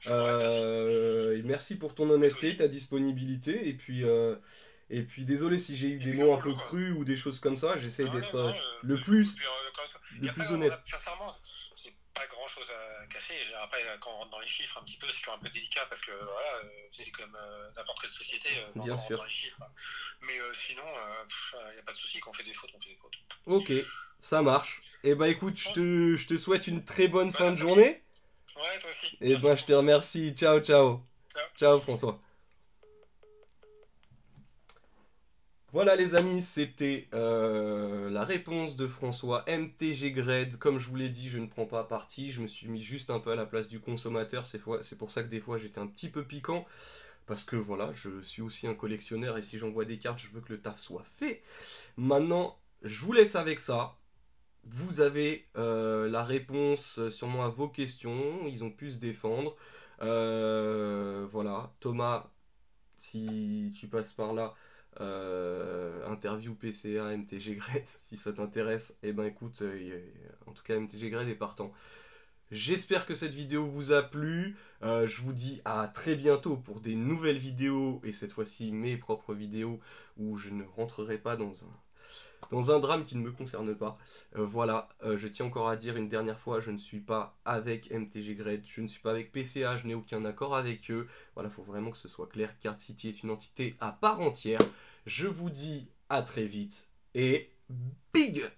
[SPEAKER 2] Ouais, merci.
[SPEAKER 1] Et merci pour ton
[SPEAKER 2] Et toi
[SPEAKER 1] honnêteté,
[SPEAKER 2] aussi.
[SPEAKER 1] ta disponibilité. Et puis désolé si j'ai eu
[SPEAKER 2] Et
[SPEAKER 1] des
[SPEAKER 2] puis c'est
[SPEAKER 1] mots un
[SPEAKER 2] relou
[SPEAKER 1] peu
[SPEAKER 2] quoi.
[SPEAKER 1] crus ou des choses comme ça. J'essaye
[SPEAKER 2] Non, non,
[SPEAKER 1] d'être
[SPEAKER 2] non,
[SPEAKER 1] le
[SPEAKER 2] pas du tout. Et puis, il
[SPEAKER 1] le
[SPEAKER 2] n'y a
[SPEAKER 1] plus
[SPEAKER 2] pas,
[SPEAKER 1] honnête.
[SPEAKER 2] sincèrement, c'est pas grand chose à cacher. Après, quand on rentre dans les chiffres un petit peu, c'est toujours un peu délicat parce que voilà, c'est comme n'importe quelle société, quand
[SPEAKER 1] Bien
[SPEAKER 2] on rentre dans
[SPEAKER 1] sûr.
[SPEAKER 2] les chiffres. Mais sinon, il n'y a pas de souci. Quand on fait des fautes, on fait des fautes.
[SPEAKER 1] Ok, ça marche. Et bah écoute,
[SPEAKER 2] Bon,
[SPEAKER 1] je te souhaite une très bonne
[SPEAKER 2] bon
[SPEAKER 1] fin de
[SPEAKER 2] après-midi.
[SPEAKER 1] journée.
[SPEAKER 2] Ouais, toi aussi.
[SPEAKER 1] Et
[SPEAKER 2] Merci
[SPEAKER 1] ben je te
[SPEAKER 2] beaucoup.
[SPEAKER 1] remercie. Ciao, ciao.
[SPEAKER 2] Ciao.
[SPEAKER 1] Ciao François. Voilà les amis, c'était la réponse de François MTG Grade. Comme je vous l'ai dit, je ne prends pas parti, je me suis mis juste un peu à la place du consommateur. C'est pour ça que des fois j'étais un petit peu piquant. Parce que voilà, je suis aussi un collectionneur et si j'envoie des cartes, je veux que le taf soit fait. Maintenant, je vous laisse avec ça. Vous avez la réponse sûrement à vos questions. Ils ont pu se défendre. Voilà, Thomas, si tu passes par là, interview PCA, MTG Grade, si ça t'intéresse, eh ben écoute, en tout cas MTG Grade est partant. J'espère que cette vidéo vous a plu. Je vous dis à très bientôt pour des nouvelles vidéos, et cette fois-ci mes propres vidéos, où je ne rentrerai pas dans un drame qui ne me concerne pas. Voilà, je tiens encore à dire une dernière fois, je ne suis pas avec MTG Grade, je ne suis pas avec PCA, je n'ai aucun accord avec eux. Voilà, il faut vraiment que ce soit clair. Card City est une entité à part entière. Je vous dis à très vite et big up!